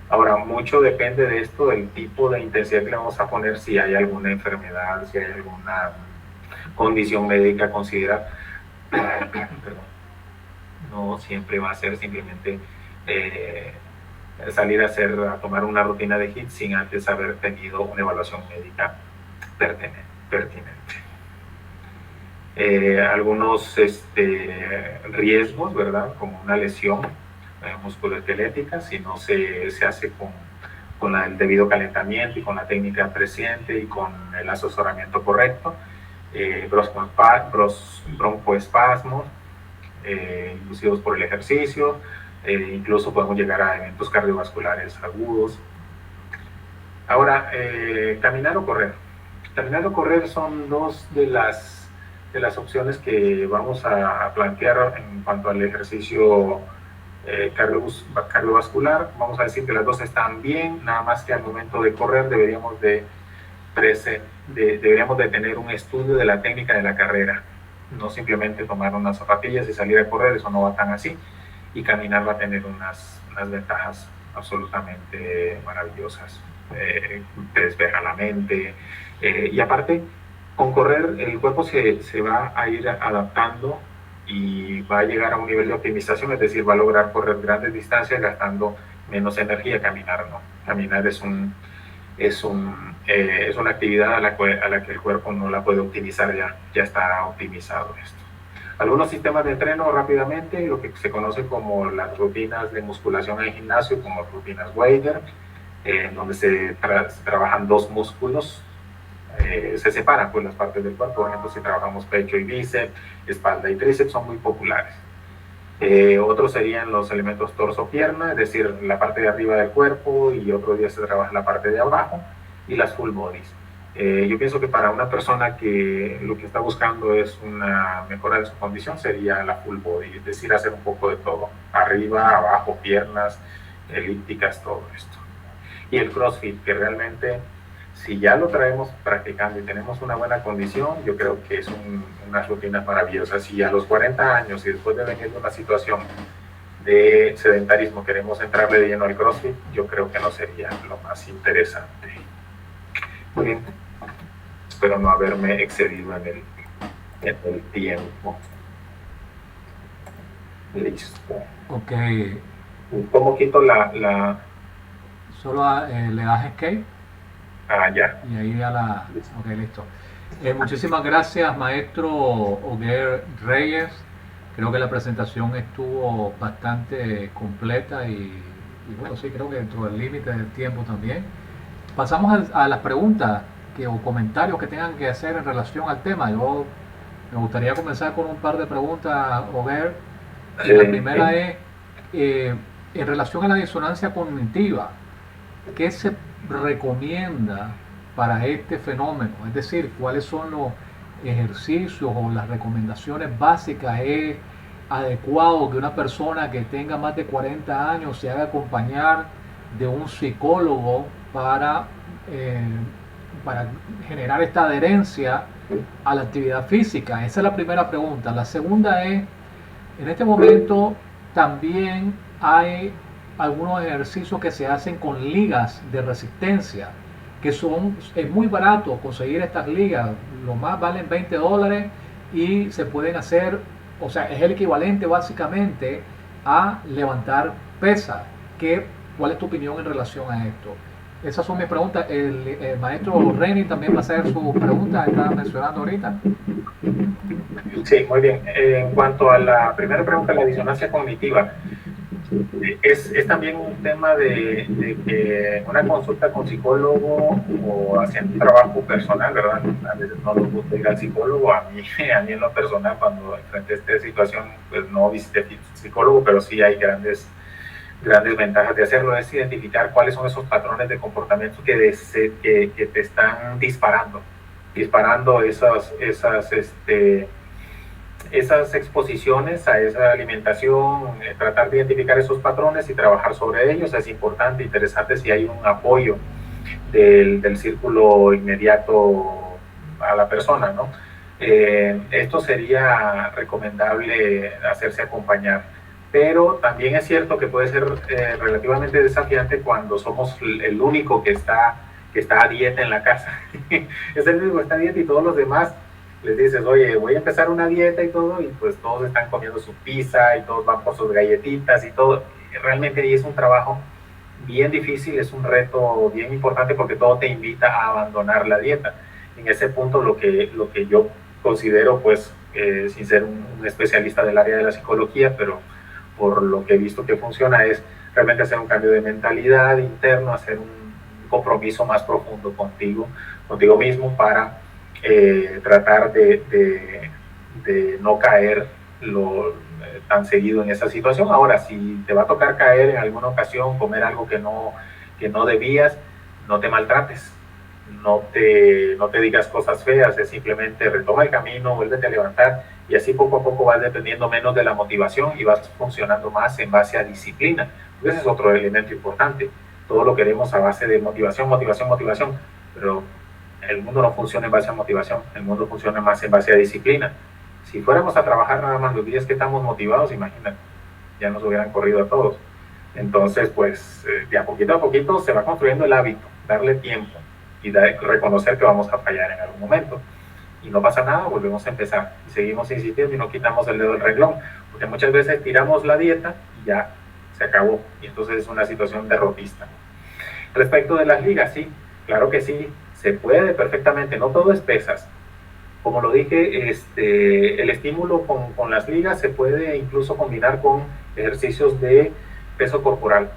Ahora, mucho depende de esto, del tipo de intensidad que le vamos a poner, si hay alguna enfermedad, si hay alguna condición médica a considerar. No siempre va a ser simplemente salir a tomar una rutina de HIIT sin antes haber tenido una evaluación médica pertinente. Algunos riesgos, ¿verdad? Como una lesión musculoesquelética, si no se hace con el debido calentamiento y con la técnica presente y con el asesoramiento correcto. broncoespasmos inducidos por el ejercicio, incluso podemos llegar a eventos cardiovasculares agudos. Ahora, caminar o correr. Caminar o correr son dos de las opciones que vamos a plantear en cuanto al ejercicio cardiovascular. Vamos a decir que las dos están bien, nada más que al momento de correr deberíamos de tener un estudio de la técnica de la carrera, no simplemente tomar unas zapatillas y salir a correr, eso no va tan así, y caminar va a tener unas ventajas absolutamente maravillosas. Te despeja la mente, y aparte, con correr el cuerpo se va a ir adaptando y va a llegar a un nivel de optimización, es decir, va a lograr correr grandes distancias gastando menos energía. Caminar no. Caminar es una actividad a la que el cuerpo no la puede optimizar, ya está optimizado esto. Algunos sistemas de entreno rápidamente, lo que se conoce como las rutinas de musculación en gimnasio, como rutinas Wader, donde se trabajan dos músculos, se separan pues las partes del cuerpo. Por ejemplo, si trabajamos pecho y bíceps, espalda y tríceps, son muy populares. Otros serían los elementos torso-pierna, es decir, la parte de arriba del cuerpo, y otro día se trabaja la parte de abajo, y las full bodies. Yo pienso que para una persona que lo que está buscando es una mejora de su condición, sería la full body, es decir, hacer un poco de todo, arriba, abajo, piernas, elípticas, todo esto. Y el CrossFit, que realmente, si ya lo traemos practicando y tenemos una buena condición, yo creo que es unas rutinas maravillosas. Si a los 40 años y después de venir de una situación de sedentarismo queremos entrarle de lleno al CrossFit, yo creo que no sería lo más interesante. Muy bien, espero no haberme excedido en el tiempo. Listo. Ok. ¿Cómo quito la... Solo le das escape? Ya. Y ahí ya la... Ok, listo. Muchísimas gracias, maestro Oguer Reyes. Creo que la presentación estuvo bastante completa y bueno, sí, creo que dentro del límite del tiempo también. Pasamos a las preguntas o comentarios que tengan que hacer en relación al tema. Yo me gustaría comenzar con un par de preguntas, Oguer. La primera es, en relación a la disonancia cognitiva, ¿qué se recomienda para este fenómeno? Es decir, ¿cuáles son los ejercicios o las recomendaciones básicas? ¿Es adecuado que una persona que tenga más de 40 años se haga acompañar de un psicólogo para generar esta adherencia a la actividad física? Esa es la primera pregunta. La segunda es, en este momento también hay algunos ejercicios que se hacen con ligas de resistencia, que es muy barato conseguir estas ligas, lo más valen $20 y se pueden hacer, o sea, es el equivalente básicamente a levantar pesas. ¿Cuál es tu opinión en relación a esto? Esas son mis preguntas. El maestro Reni también va a hacer su pregunta, estaba mencionando ahorita. Sí, muy bien. En cuanto a la primera pregunta, la disonancia cognitiva, es también un tema de que una consulta con psicólogo o haciendo un trabajo personal, ¿verdad? A veces no nos gusta ir al psicólogo. A mí en lo personal, cuando enfrenté esta situación, pues no visité psicólogo, pero sí hay grandes ventajas de hacerlo. Es identificar cuáles son esos patrones de comportamiento que te están disparando esas exposiciones a esa alimentación, tratar de identificar esos patrones y trabajar sobre ellos. Es importante, interesante si hay un apoyo del círculo inmediato a la persona, ¿no? Esto sería recomendable hacerse acompañar, pero también es cierto que puede ser relativamente desafiante cuando somos el único que está a dieta en la casa. Es el único que está a dieta y todos los demás les dices, oye, voy a empezar una dieta y todo, y pues todos están comiendo su pizza y todos van por sus galletitas y todo. Realmente ahí es un trabajo bien difícil, es un reto bien importante porque todo te invita a abandonar la dieta. En ese punto lo que yo considero, pues, sin ser un especialista del área de la psicología, pero por lo que he visto que funciona, es realmente hacer un cambio de mentalidad interno, hacer un compromiso más profundo contigo mismo para tratar de no caer tan seguido en esa situación. Ahora, si te va a tocar caer en alguna ocasión, comer algo que no debías, no te maltrates, no te digas cosas feas, es simplemente retoma el camino, vuélvete a levantar, y así poco a poco vas dependiendo menos de la motivación y vas funcionando más en base a disciplina. Ese es otro elemento importante. Todo lo queremos a base de motivación, motivación, motivación, pero el mundo no funciona en base a motivación, el mundo funciona más en base a disciplina. Si fuéramos a trabajar nada más los días que estamos motivados, imagínate, ya nos hubieran corrido a todos. Entonces, pues, de a poquito se va construyendo el hábito, darle tiempo y reconocer que vamos a fallar en algún momento. Y no pasa nada, volvemos a empezar y seguimos insistiendo y no quitamos el dedo del renglón, porque muchas veces tiramos la dieta y ya se acabó, y entonces es una situación derrotista. Respecto de las ligas, sí, claro que sí, se puede perfectamente, no todo es pesas. Como lo dije, el estímulo con las ligas se puede incluso combinar con ejercicios de peso corporal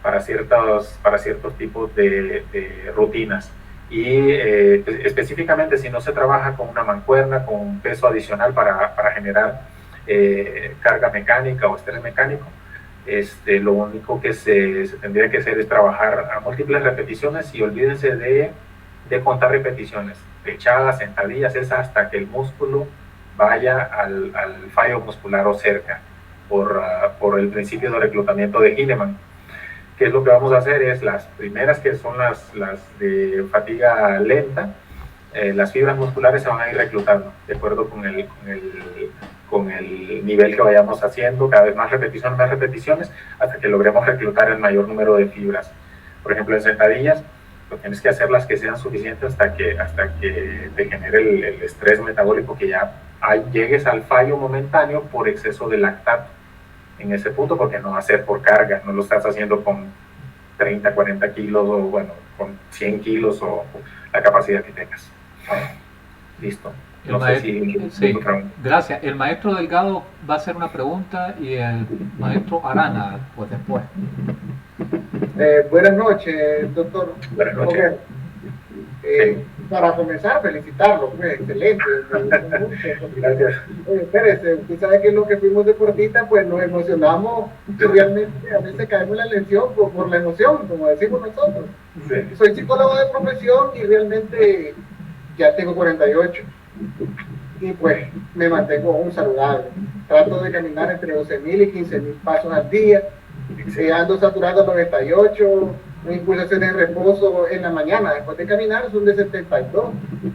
para ciertos tipos de rutinas. Y específicamente si no se trabaja con una mancuerna, con un peso adicional para generar carga mecánica o estrés mecánico, lo único que se tendría que hacer es trabajar a múltiples repeticiones y olvídense de contar repeticiones, echadas, sentadillas, es hasta que el músculo vaya al fallo muscular o cerca, por el principio de reclutamiento de Hilleman. ¿Qué es lo que vamos a hacer? Es las primeras, que son las de fatiga lenta, las fibras musculares se van a ir reclutando de acuerdo con el nivel que vayamos haciendo, cada vez más repeticiones, hasta que logremos reclutar el mayor número de fibras. Por ejemplo, en sentadillas, pues tienes que hacer las que sean suficientes hasta que te genere el estrés metabólico, que ya llegues al fallo momentáneo por exceso de lactato en ese punto, porque no va a ser por carga, no lo estás haciendo con 30, 40 kilos o bueno, con 100 kilos o la capacidad que tengas. Listo. No sé si sí, gracias. El maestro Delgado va a hacer una pregunta y el maestro Arana, pues después. Buenas noches, doctor. Buenas noches. Para comenzar, felicitarlo, pues, excelente. Gracias. Espérese, usted sabe que lo que fuimos deportistas, pues nos emocionamos y realmente a veces caemos en la lesión por la emoción, como decimos nosotros. Sí. Soy psicólogo de profesión y realmente ya tengo 48 y pues me mantengo aún saludable. Trato de caminar entre 12.000 y 15.000 pasos al día. Ando saturando a 98, mis pulsaciones de reposo en la mañana después de caminar son de 72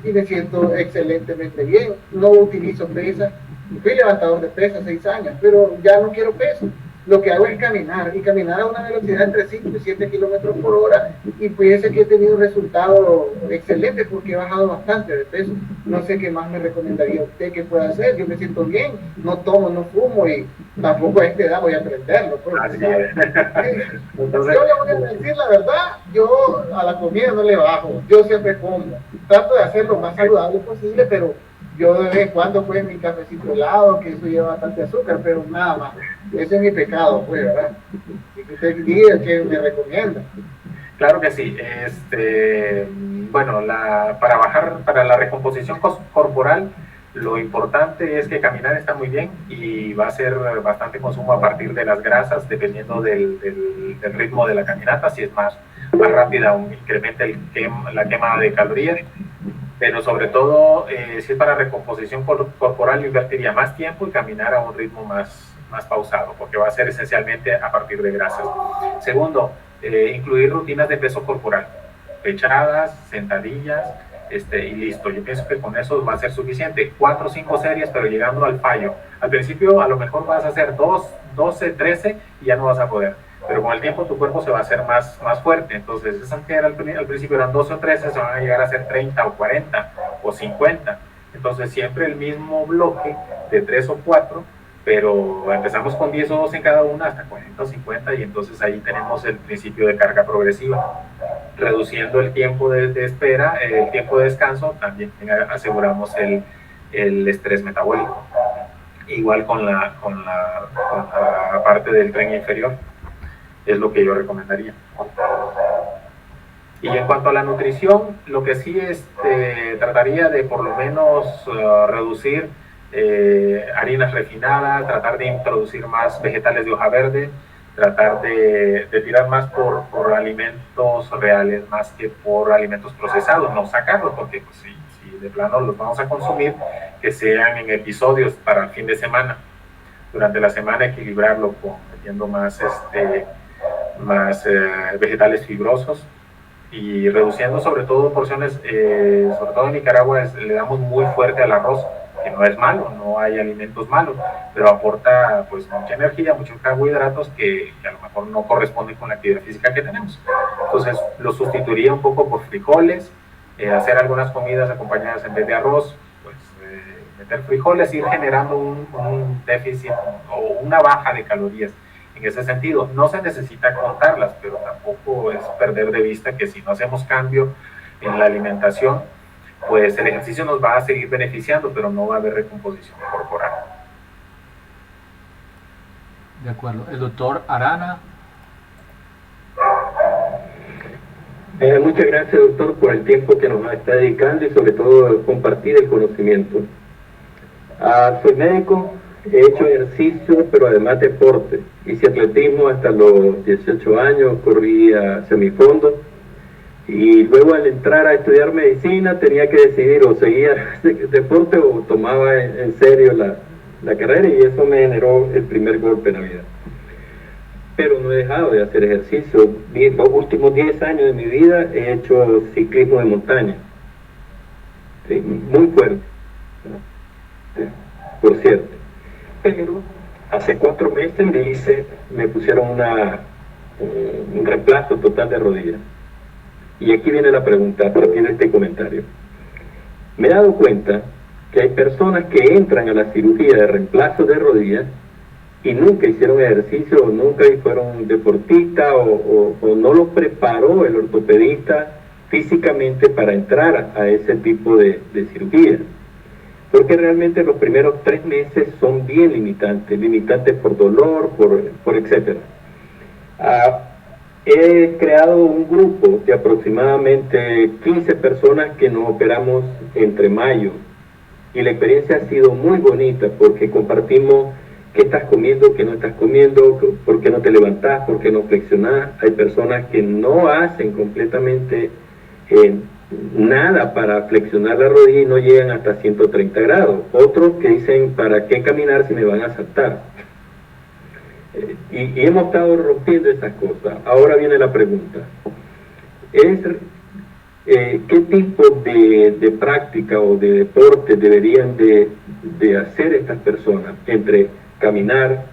y me siento excelentemente bien. No utilizo pesas, fui levantador de pesas 6 años, pero ya no quiero pesas. Lo que hago es caminar y caminar a una velocidad entre 5 y 7 kilómetros por hora, y fíjese que he tenido resultados excelentes porque he bajado bastante de peso. No sé qué más me recomendaría usted que pueda hacer. Yo me siento bien, no tomo, no fumo y tampoco a esta edad voy a aprenderlo. Entonces, yo le voy a decir la verdad, yo a la comida no le bajo, yo siempre como. Trato de hacer lo más saludable posible, pero yo de vez en cuando pues mi cafecito helado, que eso lleva bastante azúcar, pero nada más. Ese es mi pecado, pues, ¿verdad? Y usted diga que me recomienda. Claro que sí. Bueno, para la recomposición corporal, lo importante es que caminar está muy bien y va a ser bastante consumo a partir de las grasas, dependiendo del ritmo de la caminata. Si es más rápida, incrementa la quema de calorías. Pero sobre todo, si es para recomposición corporal, yo invertiría más tiempo y caminar a un ritmo más pausado, porque va a ser esencialmente a partir de grasas. Incluir rutinas de peso corporal, pechadas, sentadillas, y listo. Yo pienso que con eso va a ser suficiente. 4 o 5 series, pero llegando al fallo. Al principio a lo mejor vas a hacer 12, 13 y ya no vas a poder. Pero con el tiempo tu cuerpo se va a hacer más fuerte. Entonces, esas que al principio eran 12 o 13, se van a llegar a ser 30 o 40 o 50. Entonces, siempre el mismo bloque de 3 o 4, pero empezamos con 10 o 12 en cada una hasta 40 o 50, y entonces ahí tenemos el principio de carga progresiva. Reduciendo el tiempo de espera, el tiempo de descanso, también aseguramos el estrés metabólico. Igual con la parte del tren inferior. Es lo que yo recomendaría. Y en cuanto a la nutrición, lo que sí trataría de por lo menos reducir harinas refinadas, tratar de introducir más vegetales de hoja verde, tratar de tirar más por alimentos reales más que por alimentos procesados, no sacarlos, porque pues, si de plano los vamos a consumir, que sean en episodios para el fin de semana. Durante la semana equilibrarlo metiendo más vegetales fibrosos y reduciendo sobre todo porciones, sobre todo en Nicaragua le damos muy fuerte al arroz, que no es malo, no hay alimentos malos, pero aporta pues mucha energía, muchos carbohidratos que a lo mejor no corresponden con la actividad física que tenemos. Entonces lo sustituiría un poco por frijoles, hacer algunas comidas acompañadas en vez de arroz, pues meter frijoles, ir generando un déficit o una baja de calorías. En ese sentido, no se necesita contarlas, pero tampoco es perder de vista que si no hacemos cambio en la alimentación, pues el ejercicio nos va a seguir beneficiando, pero no va a haber recomposición corporal. De acuerdo. El doctor Arana. Muchas gracias, doctor, por el tiempo que nos está dedicando y sobre todo compartir el conocimiento. Soy médico, he hecho ejercicio, pero además deporte. Hice atletismo hasta los 18 años, corrí a semifondo. Y luego al entrar a estudiar medicina tenía que decidir o seguía deporte o tomaba en serio la carrera, y eso me generó el primer golpe en la vida. Pero no he dejado de hacer ejercicio. Los últimos 10 años de mi vida he hecho ciclismo de montaña. Sí, muy fuerte, por cierto. Pero hace 4 meses me pusieron un reemplazo total de rodilla. Y aquí viene la pregunta a partir de este comentario. Me he dado cuenta que hay personas que entran a la cirugía de reemplazo de rodillas y nunca hicieron ejercicio, o nunca fueron deportistas, o no los preparó el ortopedista físicamente para entrar a ese tipo de cirugía. Porque realmente los primeros 3 meses son bien limitantes por dolor, por etcétera. He creado un grupo de aproximadamente 15 personas que nos operamos entre mayo, y la experiencia ha sido muy bonita porque compartimos qué estás comiendo, qué no estás comiendo, por qué no te levantás, por qué no flexionás. Hay personas que no hacen completamente nada para flexionar la rodilla y no llegan hasta 130 grados. Otros que dicen, ¿para qué caminar si me van a saltar? Y hemos estado rompiendo esas cosas. Ahora viene la pregunta. ¿Qué tipo de práctica o de deporte deberían de hacer estas personas? Entre caminar,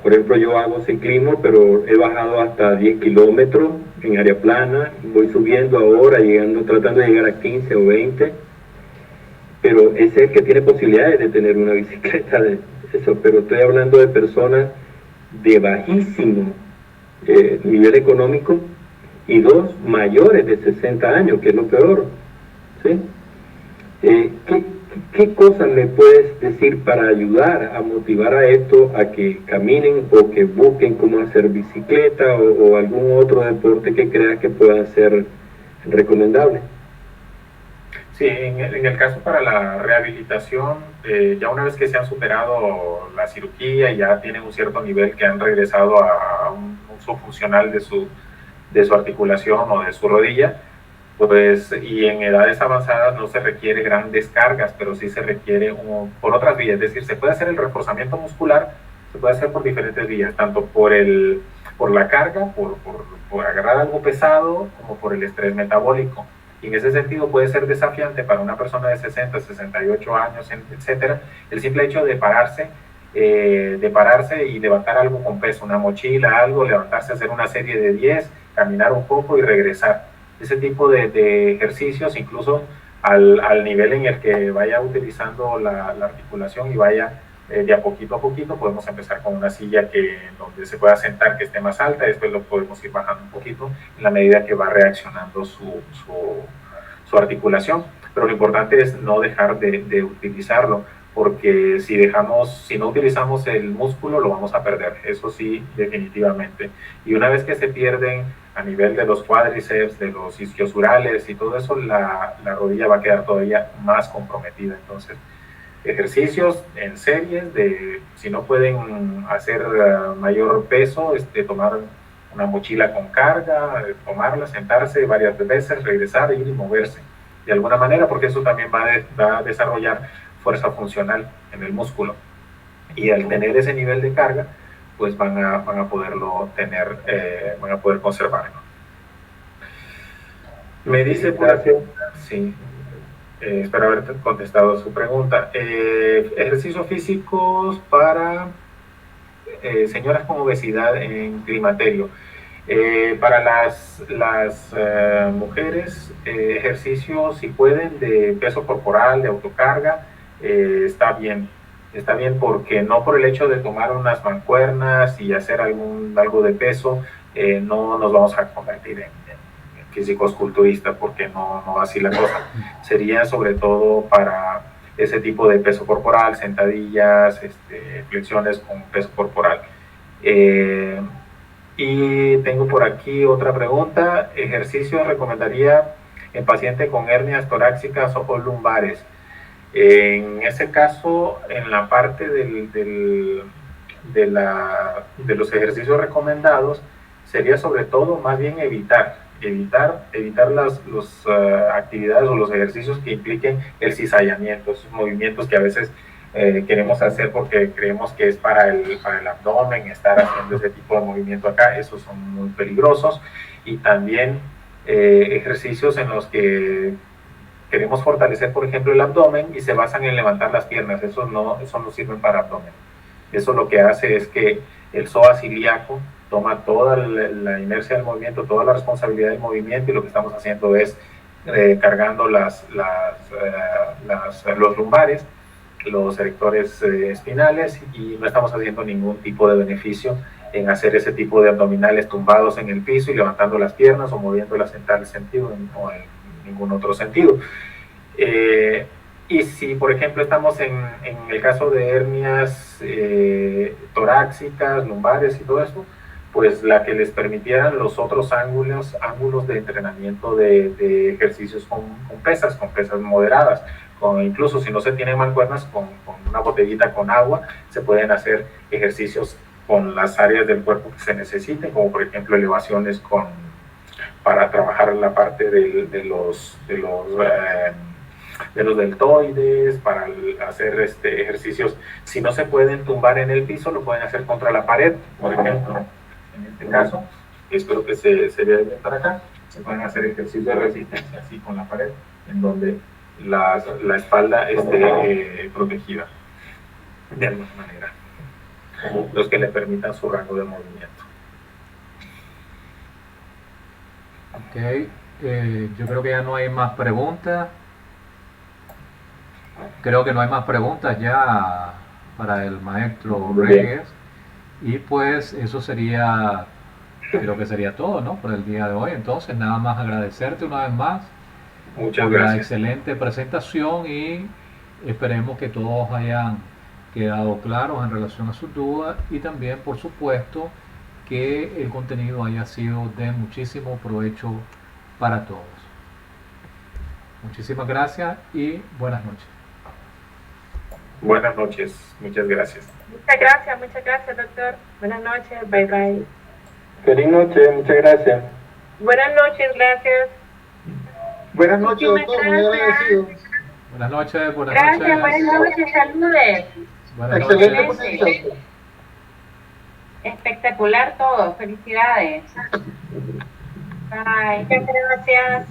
por ejemplo, yo hago ciclismo, pero he bajado hasta 10 kilómetros en área plana, voy subiendo ahora, tratando de llegar a 15 o 20, pero ese es el que tiene posibilidades de tener una bicicleta de eso. Pero estoy hablando de personas de bajísimo nivel económico, y 2 mayores de 60 años, que es lo peor, ¿sí? ¿Qué cosas me puedes decir para ayudar a motivar a esto, a que caminen o que busquen cómo hacer bicicleta o algún otro deporte que creas que pueda ser recomendable? Sí, en el caso para la rehabilitación, ya una vez que se han superado la cirugía y ya tienen un cierto nivel, que han regresado a un uso funcional de su articulación o de su rodilla, pues, y en edades avanzadas no se requiere grandes cargas, pero sí se requiere por otras vías. Es decir, se puede hacer el reforzamiento muscular, se puede hacer por diferentes vías, tanto por la carga, por agarrar algo pesado, como por el estrés metabólico. Y en ese sentido puede ser desafiante para una persona de 60, 68 años, etcétera, el simple hecho de pararse y levantar algo con peso, una mochila, algo, levantarse, hacer una serie de 10, caminar un poco y regresar. Ese tipo de ejercicios, incluso al nivel en el que vaya utilizando la articulación y vaya de a poquito, podemos empezar con una silla donde se pueda sentar, que esté más alta, y después lo podemos ir bajando un poquito en la medida que va reaccionando su articulación. Pero lo importante es no dejar de utilizarlo, porque si no utilizamos el músculo lo vamos a perder, eso sí, definitivamente. Y una vez que se pierden a nivel de los cuádriceps, de los isquiosurales y todo eso, la rodilla va a quedar todavía más comprometida. Entonces, ejercicios en series de, si no pueden hacer mayor peso, tomar una mochila con carga, tomarla, sentarse varias veces, regresar, ir y moverse de alguna manera, porque eso también va a desarrollar fuerza funcional en el músculo. Y al tener ese nivel de carga, pues van a poderlo tener, van a poder conservarlo. Me dice por aquí, sí, espero haber contestado su pregunta. Ejercicios físicos para señoras con obesidad en climaterio. Para las mujeres, ejercicios, si pueden, de peso corporal, de autocarga, está bien porque no por el hecho de tomar unas mancuernas y hacer algo de peso, no nos vamos a convertir en físicos culturistas, porque no así la cosa. Sería sobre todo para ese tipo de peso corporal, sentadillas, flexiones con peso corporal. Y tengo por aquí otra pregunta. ¿Ejercicio recomendaría en paciente con hernias torácicas o lumbares? En ese caso, en la parte de los ejercicios recomendados, sería sobre todo más bien evitar las actividades o los ejercicios que impliquen el cizallamiento, esos movimientos que a veces queremos hacer porque creemos que es para el abdomen, estar haciendo ese tipo de movimiento acá, esos son muy peligrosos. Y también ejercicios en los que queremos fortalecer, por ejemplo, el abdomen y se basan en levantar las piernas, eso no sirve para abdomen. Eso lo que hace es que el psoas ilíaco toma toda la inercia del movimiento, toda la responsabilidad del movimiento, y lo que estamos haciendo es cargando los lumbares, los erectores espinales, y no estamos haciendo ningún tipo de beneficio en hacer ese tipo de abdominales tumbados en el piso y levantando las piernas o moviéndolas en tal sentido o en ningún otro sentido. Y si, por ejemplo, estamos en el caso de hernias torácicas, lumbares y todo eso, pues la que les permitieran los otros ángulos de entrenamiento de ejercicios con pesas moderadas. Incluso si no se tienen mancuernas, con una botellita con agua, se pueden hacer ejercicios con las áreas del cuerpo que se necesiten, como por ejemplo elevaciones para trabajar la parte de los deltoides, para hacer ejercicios. Si no se pueden tumbar en el piso, lo pueden hacer contra la pared, por ejemplo. En este caso, espero que se vea bien para acá, se pueden hacer ejercicios de resistencia así con la pared, en donde la espalda esté protegida de alguna manera, los que le permitan su rango de movimiento. Ok, yo creo que ya no hay más preguntas. Creo que no hay más preguntas ya para el maestro Reyes. Y pues eso sería, creo que sería todo, ¿no? Por el día de hoy. Entonces, nada más agradecerte una vez más. Muchas por gracias. La excelente presentación, y esperemos que todos hayan quedado claros en relación a sus dudas, y también, por supuesto, que el contenido haya sido de muchísimo provecho para todos. Muchísimas gracias y buenas noches. Buenas noches, muchas gracias. Muchas gracias, doctor. Buenas noches, bye bye. Feliz noche, muchas gracias. Buenas noches, gracias. Buenas noches, doctor, muy agradecido. Buenas noches, buenas Gracias, noches. buenas noches, saludes. Buenas Excelente noches. presentación. Espectacular todo, felicidades. Bye, muchas gracias.